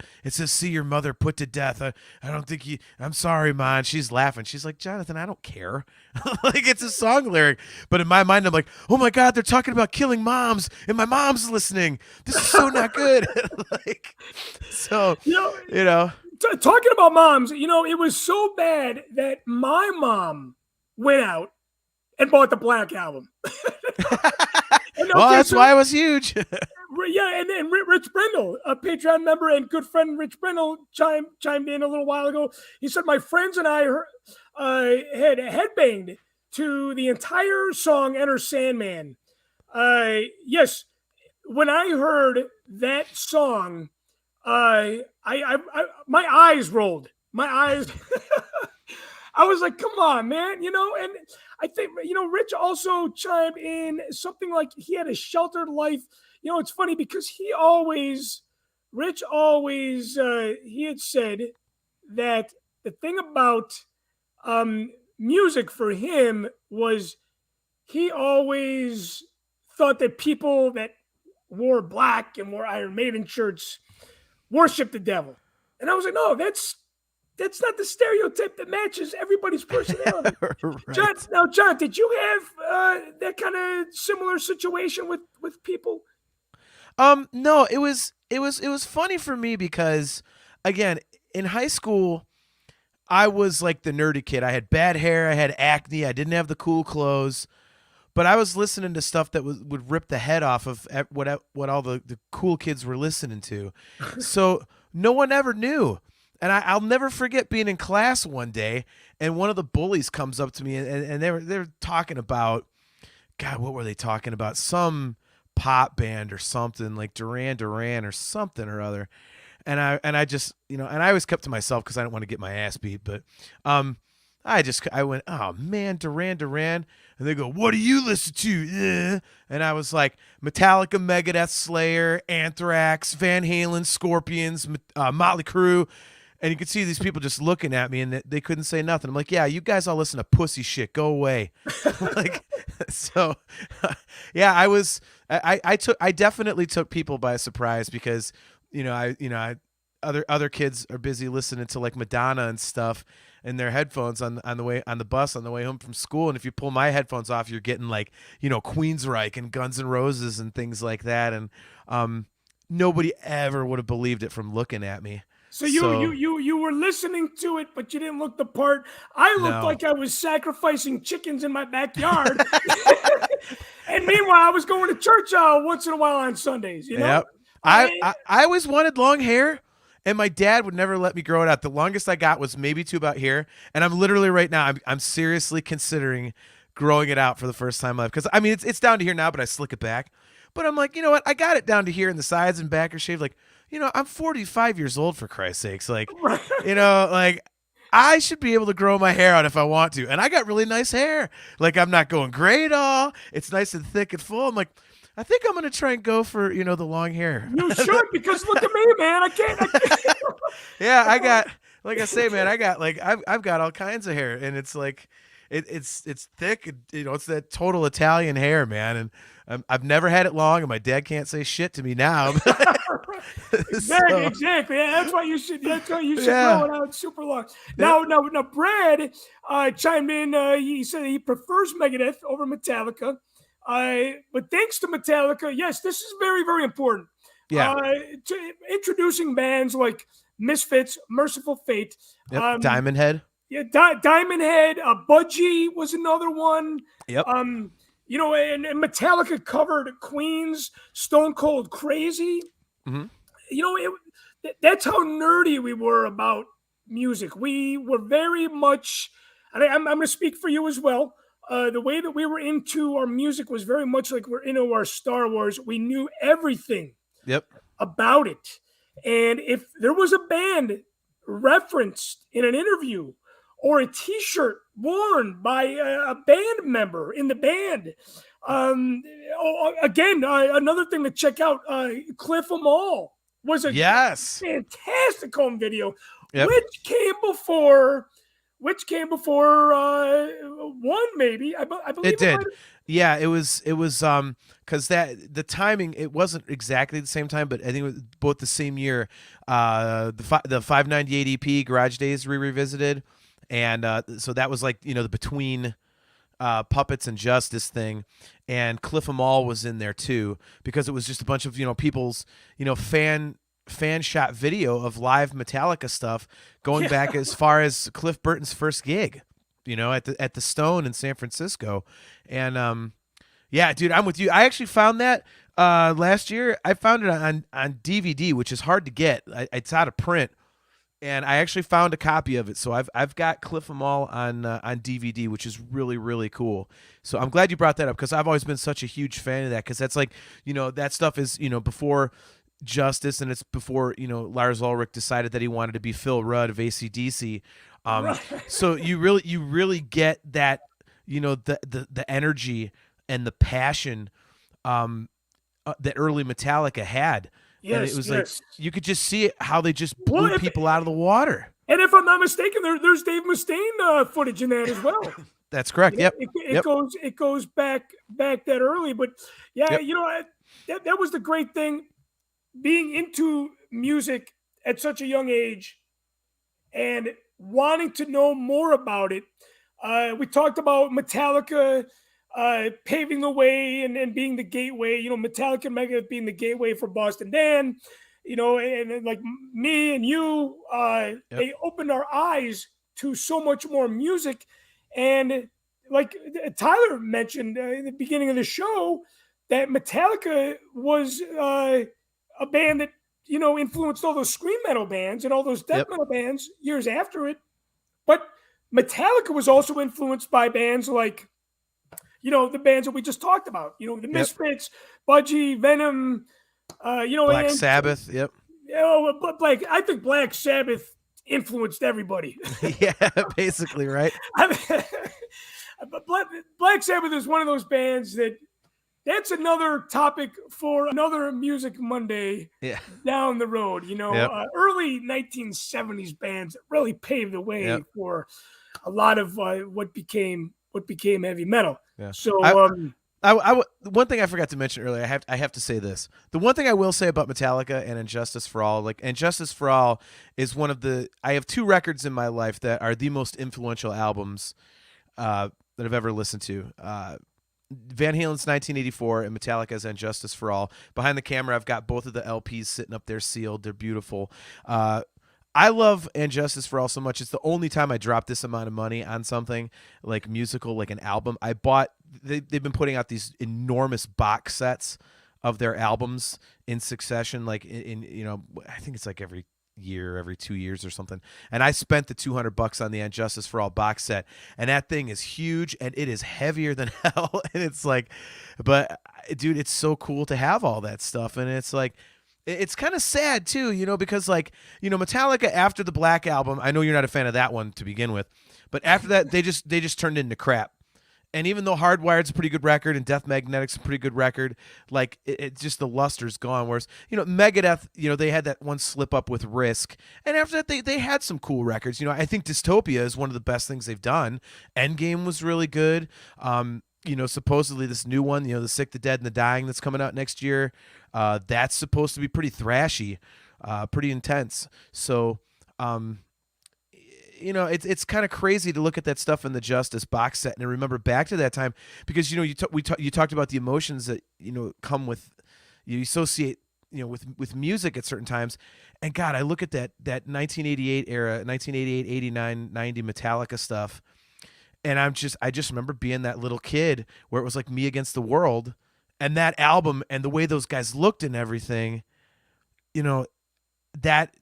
Speaker 3: see your mother put to death. I don't think I'm sorry, Ma. And she's laughing. She's like, Jonathan, I don't care. Like, it's a song lyric. But in my mind, I'm like, oh my God, they're talking about killing moms and my mom's listening. This is so not good.
Speaker 1: Talking about moms, it was so bad that my mom went out and bought the Black Album.
Speaker 3: Well, that's why it was huge.
Speaker 1: Yeah, and Rich Brindle, a Patreon member and good friend Rich Brindle, chimed in a little while ago. He said, my friends and I had headbanged to the entire song Enter Sandman. Yes, when I heard that song, my eyes rolled. My eyes... I was like, come on, man, and I think, Rich also chimed in something like he had a sheltered life. It's funny because Rich always, he had said that the thing about music for him was he always thought that people that wore black and wore Iron Maiden shirts worshiped the devil. And I was like, no, that's not the stereotype that matches everybody's personality.
Speaker 3: Right.
Speaker 1: John, did you have that kind of similar situation with people?
Speaker 3: No, it was funny for me because, again, in high school, I was like the nerdy kid. I had bad hair, I had acne, I didn't have the cool clothes, but I was listening to stuff that would rip the head off of what all the cool kids were listening to. So no one ever knew. And I'll never forget being in class one day, and one of the bullies comes up to me, and they were talking about, God, what were they talking about? Some pop band or something, like Duran Duran or something or other. And I just, and I always kept to myself because I didn't want to get my ass beat. But I went, oh man, Duran Duran. And they go, what do you listen to? And I was like, Metallica, Megadeth, Slayer, Anthrax, Van Halen, Scorpions, Motley Crue. And you could see these people just looking at me, and they couldn't say nothing. I'm like, yeah, you guys all listen to pussy shit. Go away. So, yeah, I definitely took people by surprise because, other kids are busy listening to like Madonna and stuff in their headphones on the bus on the way home from school. And if you pull my headphones off, you're getting like, Queensryche and Guns N' Roses and things like that. And nobody ever would have believed it from looking at me.
Speaker 1: So you were listening to it, but you didn't look the part. I looked like I was sacrificing chickens in my backyard. And meanwhile, I was going to church once in a while on Sundays,
Speaker 3: Yep. I always wanted long hair, and my dad would never let me grow it out. The longest I got was maybe to about here, and I'm literally right now, I'm seriously considering growing it out for the first time in life. Because, I mean, it's down to here now, but I slick it back. But I'm like, you know what? I got it down to here, and the sides and back are shaved. Like, I'm 45 years old, for Christ's sakes. Like, I should be able to grow my hair out if I want to. And I got really nice hair. Like, I'm not going gray at all. It's nice and thick and full. I'm like, I think I'm going to try and go for, the long hair.
Speaker 1: You should, because look at me, man. I can't.
Speaker 3: Yeah, I got, like I say, man, I've got all kinds of hair. And it's like, it's thick. It's that total Italian hair, man. And I've never had it long, and my dad can't say shit to me now.
Speaker 1: Exactly. Yeah, that's why you should grow it out super long. Now, Brad chimed in. He said he prefers Megadeth over Metallica. But thanks to Metallica, yes, this is very, very important.
Speaker 3: Yeah.
Speaker 1: To introducing bands like Misfits, Merciful Fate.
Speaker 3: Yep. Diamond Head.
Speaker 1: Yeah, Diamond Head. Budgie was another one.
Speaker 3: Yep.
Speaker 1: And Metallica covered Queen's Stone Cold Crazy.
Speaker 3: Mm-hmm.
Speaker 1: that's how nerdy we were about music. We were very much, and I'm going to speak for you as well. The way that we were into our music was very much like we're into our Star Wars. We knew everything
Speaker 3: Yep.
Speaker 1: about it. And if there was a band referenced in an interview or a t-shirt worn by a band member in the band, again, another thing to check out, Cliff 'Em All was a fantastic home video, which came before one, maybe. I believe
Speaker 3: it did. Yeah, it was because the timing, it wasn't exactly the same time, but I think it was both the same year. The 598 EP Garage Days revisited, and so that was like the between Puppets and Justice thing, and Cliff 'Em All was in there too, because it was just a bunch of people's fan shot video of live Metallica stuff going back as far as Cliff Burton's first gig, at the Stone in San Francisco. And yeah, dude, I'm with you. I actually found that last year. I found it on DVD, which is hard to get. It's out of print, and I actually found a copy of it. So I've got Cliff 'Em All on DVD, which is really, really cool. So I'm glad you brought that up, because I've always been such a huge fan of that, because that's like, that stuff is before Justice, and it's before Lars Ulrich decided that he wanted to be Phil Rudd of AC/DC. So you really get that the energy and the passion that early Metallica had.
Speaker 1: Yes,
Speaker 3: and it was like you could just see it, how they just blew people out of the water.
Speaker 1: And if I'm not mistaken, there's Dave Mustaine footage in that as well.
Speaker 3: That's correct. Yep.
Speaker 1: It goes back that early, but yeah, that was the great thing, being into music at such a young age and wanting to know more about it. We talked about Metallica paving the way and being the gateway, Metallica and Megadeth being the gateway for Boston Dan, and like me and you, they opened our eyes to so much more music. And like Tyler mentioned in the beginning of the show, that Metallica was a band that influenced all those scream metal bands and all those death metal bands years after it. But Metallica was also influenced by bands like the bands that we just talked about, the Misfits, Budgie, Venom,
Speaker 3: Black Sabbath. Yep.
Speaker 1: But I think Black Sabbath influenced everybody.
Speaker 3: Yeah, basically, right?
Speaker 1: But Black Sabbath is one of those bands that's another topic for another Music Monday down the road. Early 1970s bands that really paved the way for a lot of what became heavy metal. Yeah. So
Speaker 3: one thing I forgot to mention earlier, I have to say this. The one thing I will say about Metallica and Injustice for All, Injustice for All is I have two records in my life that are the most influential albums that I've ever listened to. Van Halen's 1984 and Metallica's Injustice for All. Behind the camera, I've got both of the LPs sitting up there sealed. They're beautiful. I love Injustice for All so much. It's the only time I dropped this amount of money on something like musical, like an album. They've been putting out these enormous box sets of their albums in succession, like I think it's like every year, every 2 years or something. And I spent the $200 on the Injustice for All box set, and that thing is huge and it is heavier than hell. And it's like, but dude, it's so cool to have all that stuff. And it's like, it's kind of sad too, because Metallica after the Black Album, I know you're not a fan of that one to begin with, but after that they just turned into crap. And even though Hardwired's a pretty good record and Death Magnetic's a pretty good record, like it's just the luster's gone. Whereas, Megadeth, they had that one slip up with Risk. And after that, they had some cool records. I think Dystopia is one of the best things they've done. Endgame was really good. Supposedly this new one, the Sick, the Dead, and the Dying that's coming out next year, that's supposed to be pretty thrashy, pretty intense. So, it's kind of crazy to look at that stuff in the Justice box set and remember back to that time, because you talked about the emotions that come with, you associate with music at certain times. And God, I look at that 1988 era, 1988, 89, 90 Metallica stuff, and I just remember being that little kid where it was like Me Against the World, and that album and the way those guys looked and everything, that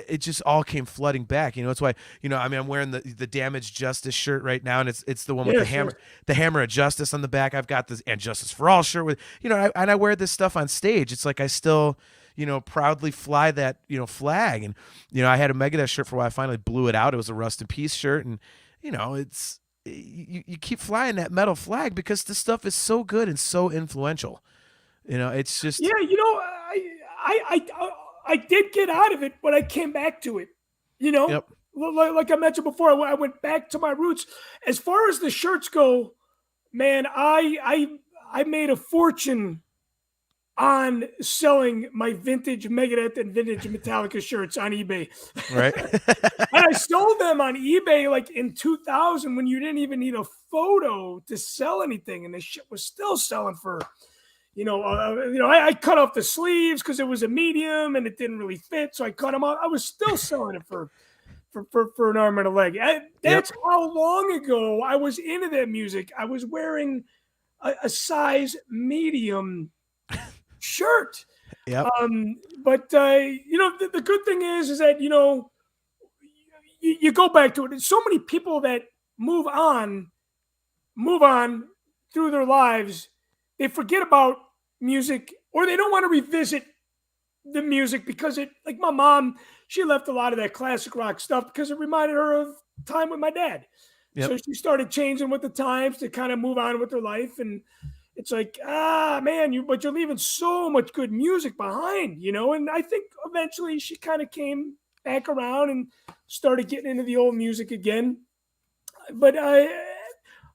Speaker 3: it just all came flooding back. It's why, I mean, I'm wearing the Damaged Justice shirt right now, and it's the one with the hammer of justice on the back. I've got this and Justice for All shirt with, and I wear this stuff on stage. It's like I still, proudly fly that, flag. And, I had a Megadeth shirt for a while. I finally blew it out. It was a Rust in Peace shirt. And, it's, you keep flying that metal flag because the stuff is so good and so influential. It's just,
Speaker 1: yeah, I did get out of it, but I came back to it.
Speaker 3: Yep.
Speaker 1: Like I mentioned before, I went back to my roots. As far as the shirts go, man, I made a fortune on selling my vintage Megadeth and vintage Metallica shirts on eBay.
Speaker 3: Right.
Speaker 1: And I sold them on eBay like in 2000 when you didn't even need a photo to sell anything, and the shit was still selling for. I cut off the sleeves because it was a medium and it didn't really fit, so I cut them out. I was still selling it for an arm and a leg. That's how long ago I was into that music. I was wearing a size medium shirt.
Speaker 3: Yep.
Speaker 1: But the good thing is that you go back to it. There's so many people that move on through their lives. They forget about music, or they don't want to revisit the music because like my mom, she left a lot of that classic rock stuff because it reminded her of time with my dad. Yep. So she started changing with the times to kind of move on with her life. And it's like, man, but you're leaving so much good music behind, and I think eventually she kind of came back around and started getting into the old music again. But I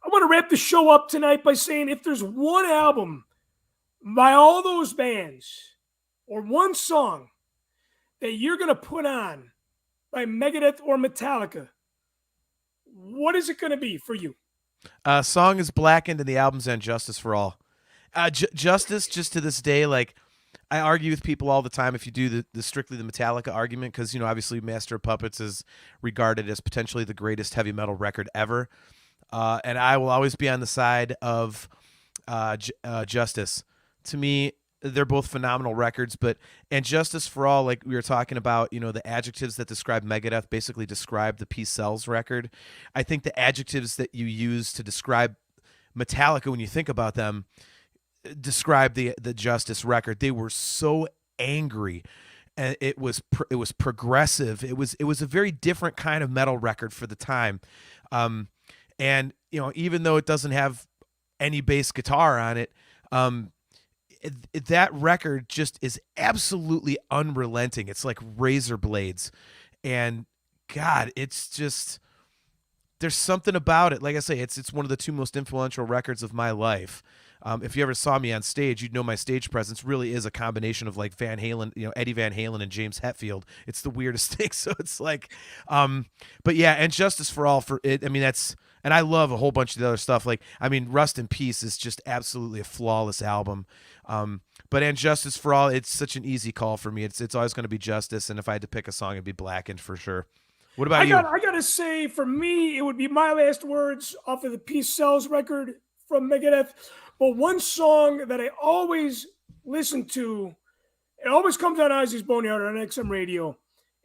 Speaker 1: want to wrap the show up tonight by saying if there's one album by all those bands or one song that you're going to put on by Megadeth or Metallica, what is it going to be for you?
Speaker 3: Song is Blackened and the album's And Justice for All. Justice, just to this day, like I argue with people all the time if you do the strictly the Metallica argument, because, obviously Master of Puppets is regarded as potentially the greatest heavy metal record ever. And I will always be on the side of Justice. To me, they're both phenomenal records, and Justice for All, like we were talking about, the adjectives that describe Megadeth basically describe the Peace Sells record. I think the adjectives that you use to describe Metallica, when you think about them, describe the Justice record. They were so angry, and it was progressive. It was a very different kind of metal record for the time. And even though it doesn't have any bass guitar on it, that record just is absolutely unrelenting. It's like razor blades, and God, it's just, there's something about it. Like I say, it's one of the two most influential records of my life. If you ever saw me on stage, you'd know my stage presence really is a combination of like Van Halen, Eddie Van Halen and James Hetfield. It's the weirdest thing. So it's like, but yeah, and Justice for All for it. I mean, and I love a whole bunch of the other stuff. Like, I mean, Rust in Peace is just absolutely a flawless album. But And Justice for All, it's such an easy call for me. It's always going to be Justice. And if I had to pick a song, it'd be Blackened for sure. What about you?
Speaker 1: I got to say, for me, it would be My Last Words off of the Peace Sells record from Megadeth. But one song that I always listen to, it always comes on Ozzy's Boneyard on XM radio,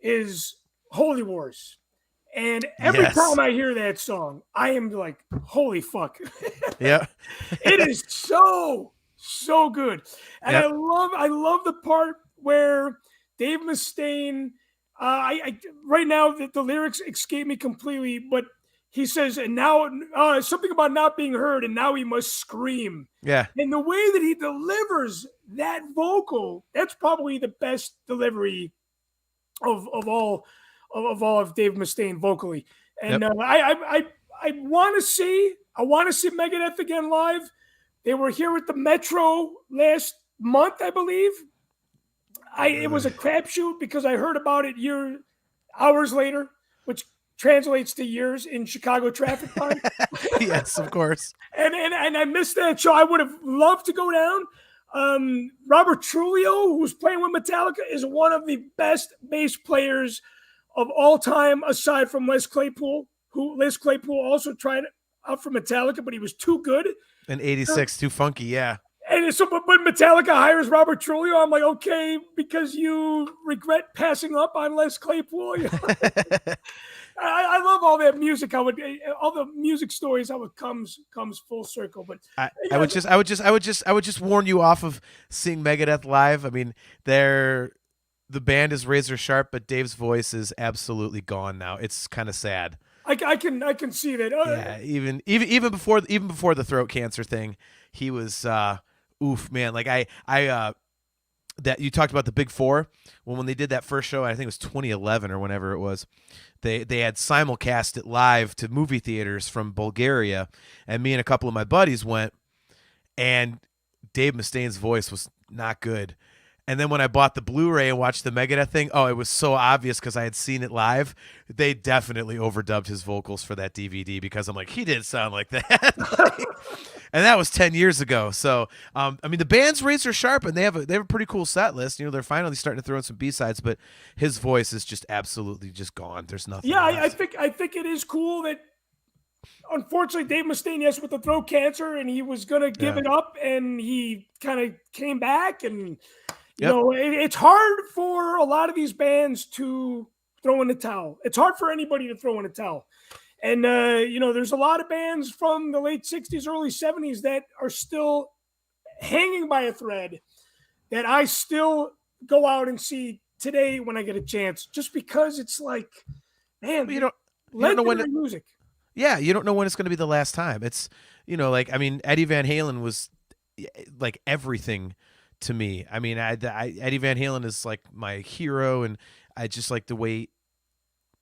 Speaker 1: is Holy Wars. And every time I hear that song, I am like, holy fuck.
Speaker 3: Yeah.
Speaker 1: It is so good. And I love the part where Dave Mustaine, right now the lyrics escape me completely, but he says, and now something about not being heard, and now he must scream.
Speaker 3: Yeah.
Speaker 1: And the way that he delivers that vocal, that's probably the best delivery of all of Dave Mustaine vocally. And I want to see Megadeth again live. They were here at the Metro last month, I believe. It was a crapshoot because I heard about it hours later, which translates to years in Chicago traffic time.
Speaker 3: Yes, of course.
Speaker 1: And I missed that show. I would have loved to go down. Robert Trujillo, who's playing with Metallica, is one of the best bass players of all time, aside from Les Claypool, who Les Claypool also tried out for Metallica, but he was too good.
Speaker 3: In '86, too funky, yeah.
Speaker 1: And but Metallica hires Robert Trujillo. I'm like, okay, because you regret passing up on Les Claypool. I love all that music. All the music stories, how it comes full circle. But
Speaker 3: I would just warn you off of seeing Megadeth live. I mean, the band is razor sharp, but Dave's voice is absolutely gone now. It's kind of sad.
Speaker 1: I can see that.
Speaker 3: Yeah, even before the throat cancer thing, he was oof, man. Like I that you talked about the Big Four. When they did that first show, I think it was 2011 or whenever it was, they had simulcast it live to movie theaters from Bulgaria, and me and a couple of my buddies went, and Dave Mustaine's voice was not good. And then when I bought the Blu-ray and watched the Megadeth thing, it was so obvious because I had seen it live. They definitely overdubbed his vocals for that DVD because I'm like, he didn't sound like that. And that was 10 years ago. So, I mean, the band's razor sharp, and they have a pretty cool set list. They're finally starting to throw in some B-sides, but his voice is just absolutely just gone. There's nothing.
Speaker 1: Yeah, I think it is cool that, unfortunately, Dave Mustaine, yes, with the throat cancer, and he was gonna give it up, and he kind of came back, and it's hard for a lot of these bands to throw in the towel. It's hard for anybody to throw in a towel. And, there's a lot of bands from the late 60s, early 70s that are still hanging by a thread that I still go out and see today when I get a chance, just because it's like, man,
Speaker 3: you don't know when
Speaker 1: music.
Speaker 3: Yeah, you don't know when it's going to be the last time. It's, Eddie Van Halen was like everything to me. I mean, Eddie Van Halen is like my hero, and I just like the way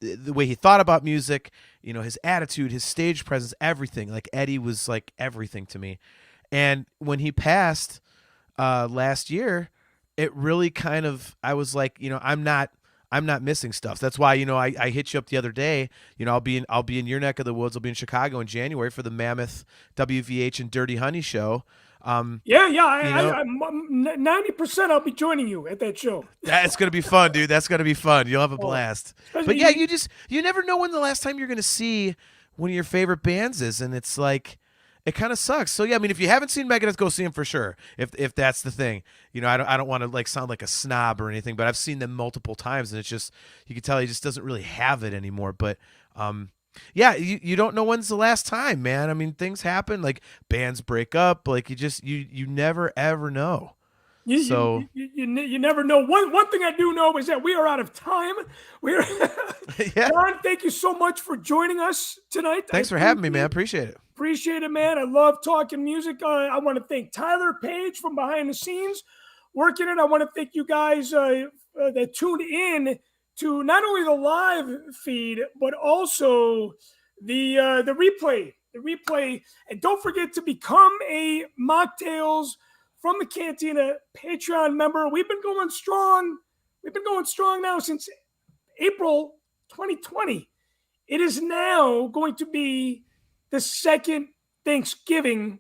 Speaker 3: he thought about music, his attitude, his stage presence, everything. Like Eddie was like everything to me. And when he passed last year, it really kind of, I was like, I'm not missing stuff. That's why, I hit you up the other day. I'll be in your neck of the woods. I'll be in Chicago in January for the Mammoth WVH and Dirty Honey show.
Speaker 1: I'm 90% I'll be joining you at that show.
Speaker 3: That's going to be fun, dude. That's going to be fun. You'll have a blast. But yeah, you never know when the last time you're going to see one of your favorite bands is. And it's like, it kind of sucks. So yeah, I mean, if you haven't seen Megadeth, go see them for sure. If that's the thing, I don't want to like sound like a snob or anything, but I've seen them multiple times, and it's just, you can tell he just doesn't really have it anymore. But yeah, you don't know when's the last time, man. I mean, things happen, like bands break up, like you never ever know. You
Speaker 1: never know. One thing I do know is that we are out of time.
Speaker 3: Yeah.
Speaker 1: John, thank you so much for joining us tonight.
Speaker 3: Thanks for having me, man. Appreciate it.
Speaker 1: Appreciate it, man. I love talking music. I want to thank Tyler Page from behind the scenes working it. I want to thank you guys that tuned in to not only the live feed, but also the replay. The replay. And don't forget to become a Mocktails from the Cantina Patreon member. We've been going strong. We've been going strong now since April 2020. It is now going to be the second Thanksgiving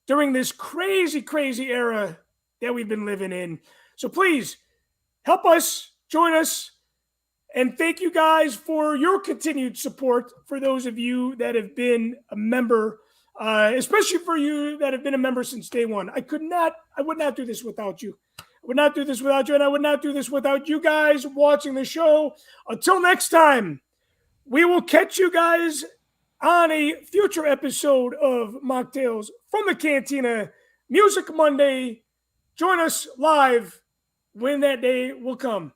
Speaker 1: during this crazy, crazy era that we've been living in. So please help us, join us, and thank you guys for your continued support. For those of you that have been a member, especially for you that have been a member since day one. I would not do this without you. I would not do this without you, and I would not do this without you guys watching the show. Until next time, we will catch you guys on a future episode of Mocktails from the Cantina Music Monday. Join us live when that day will come.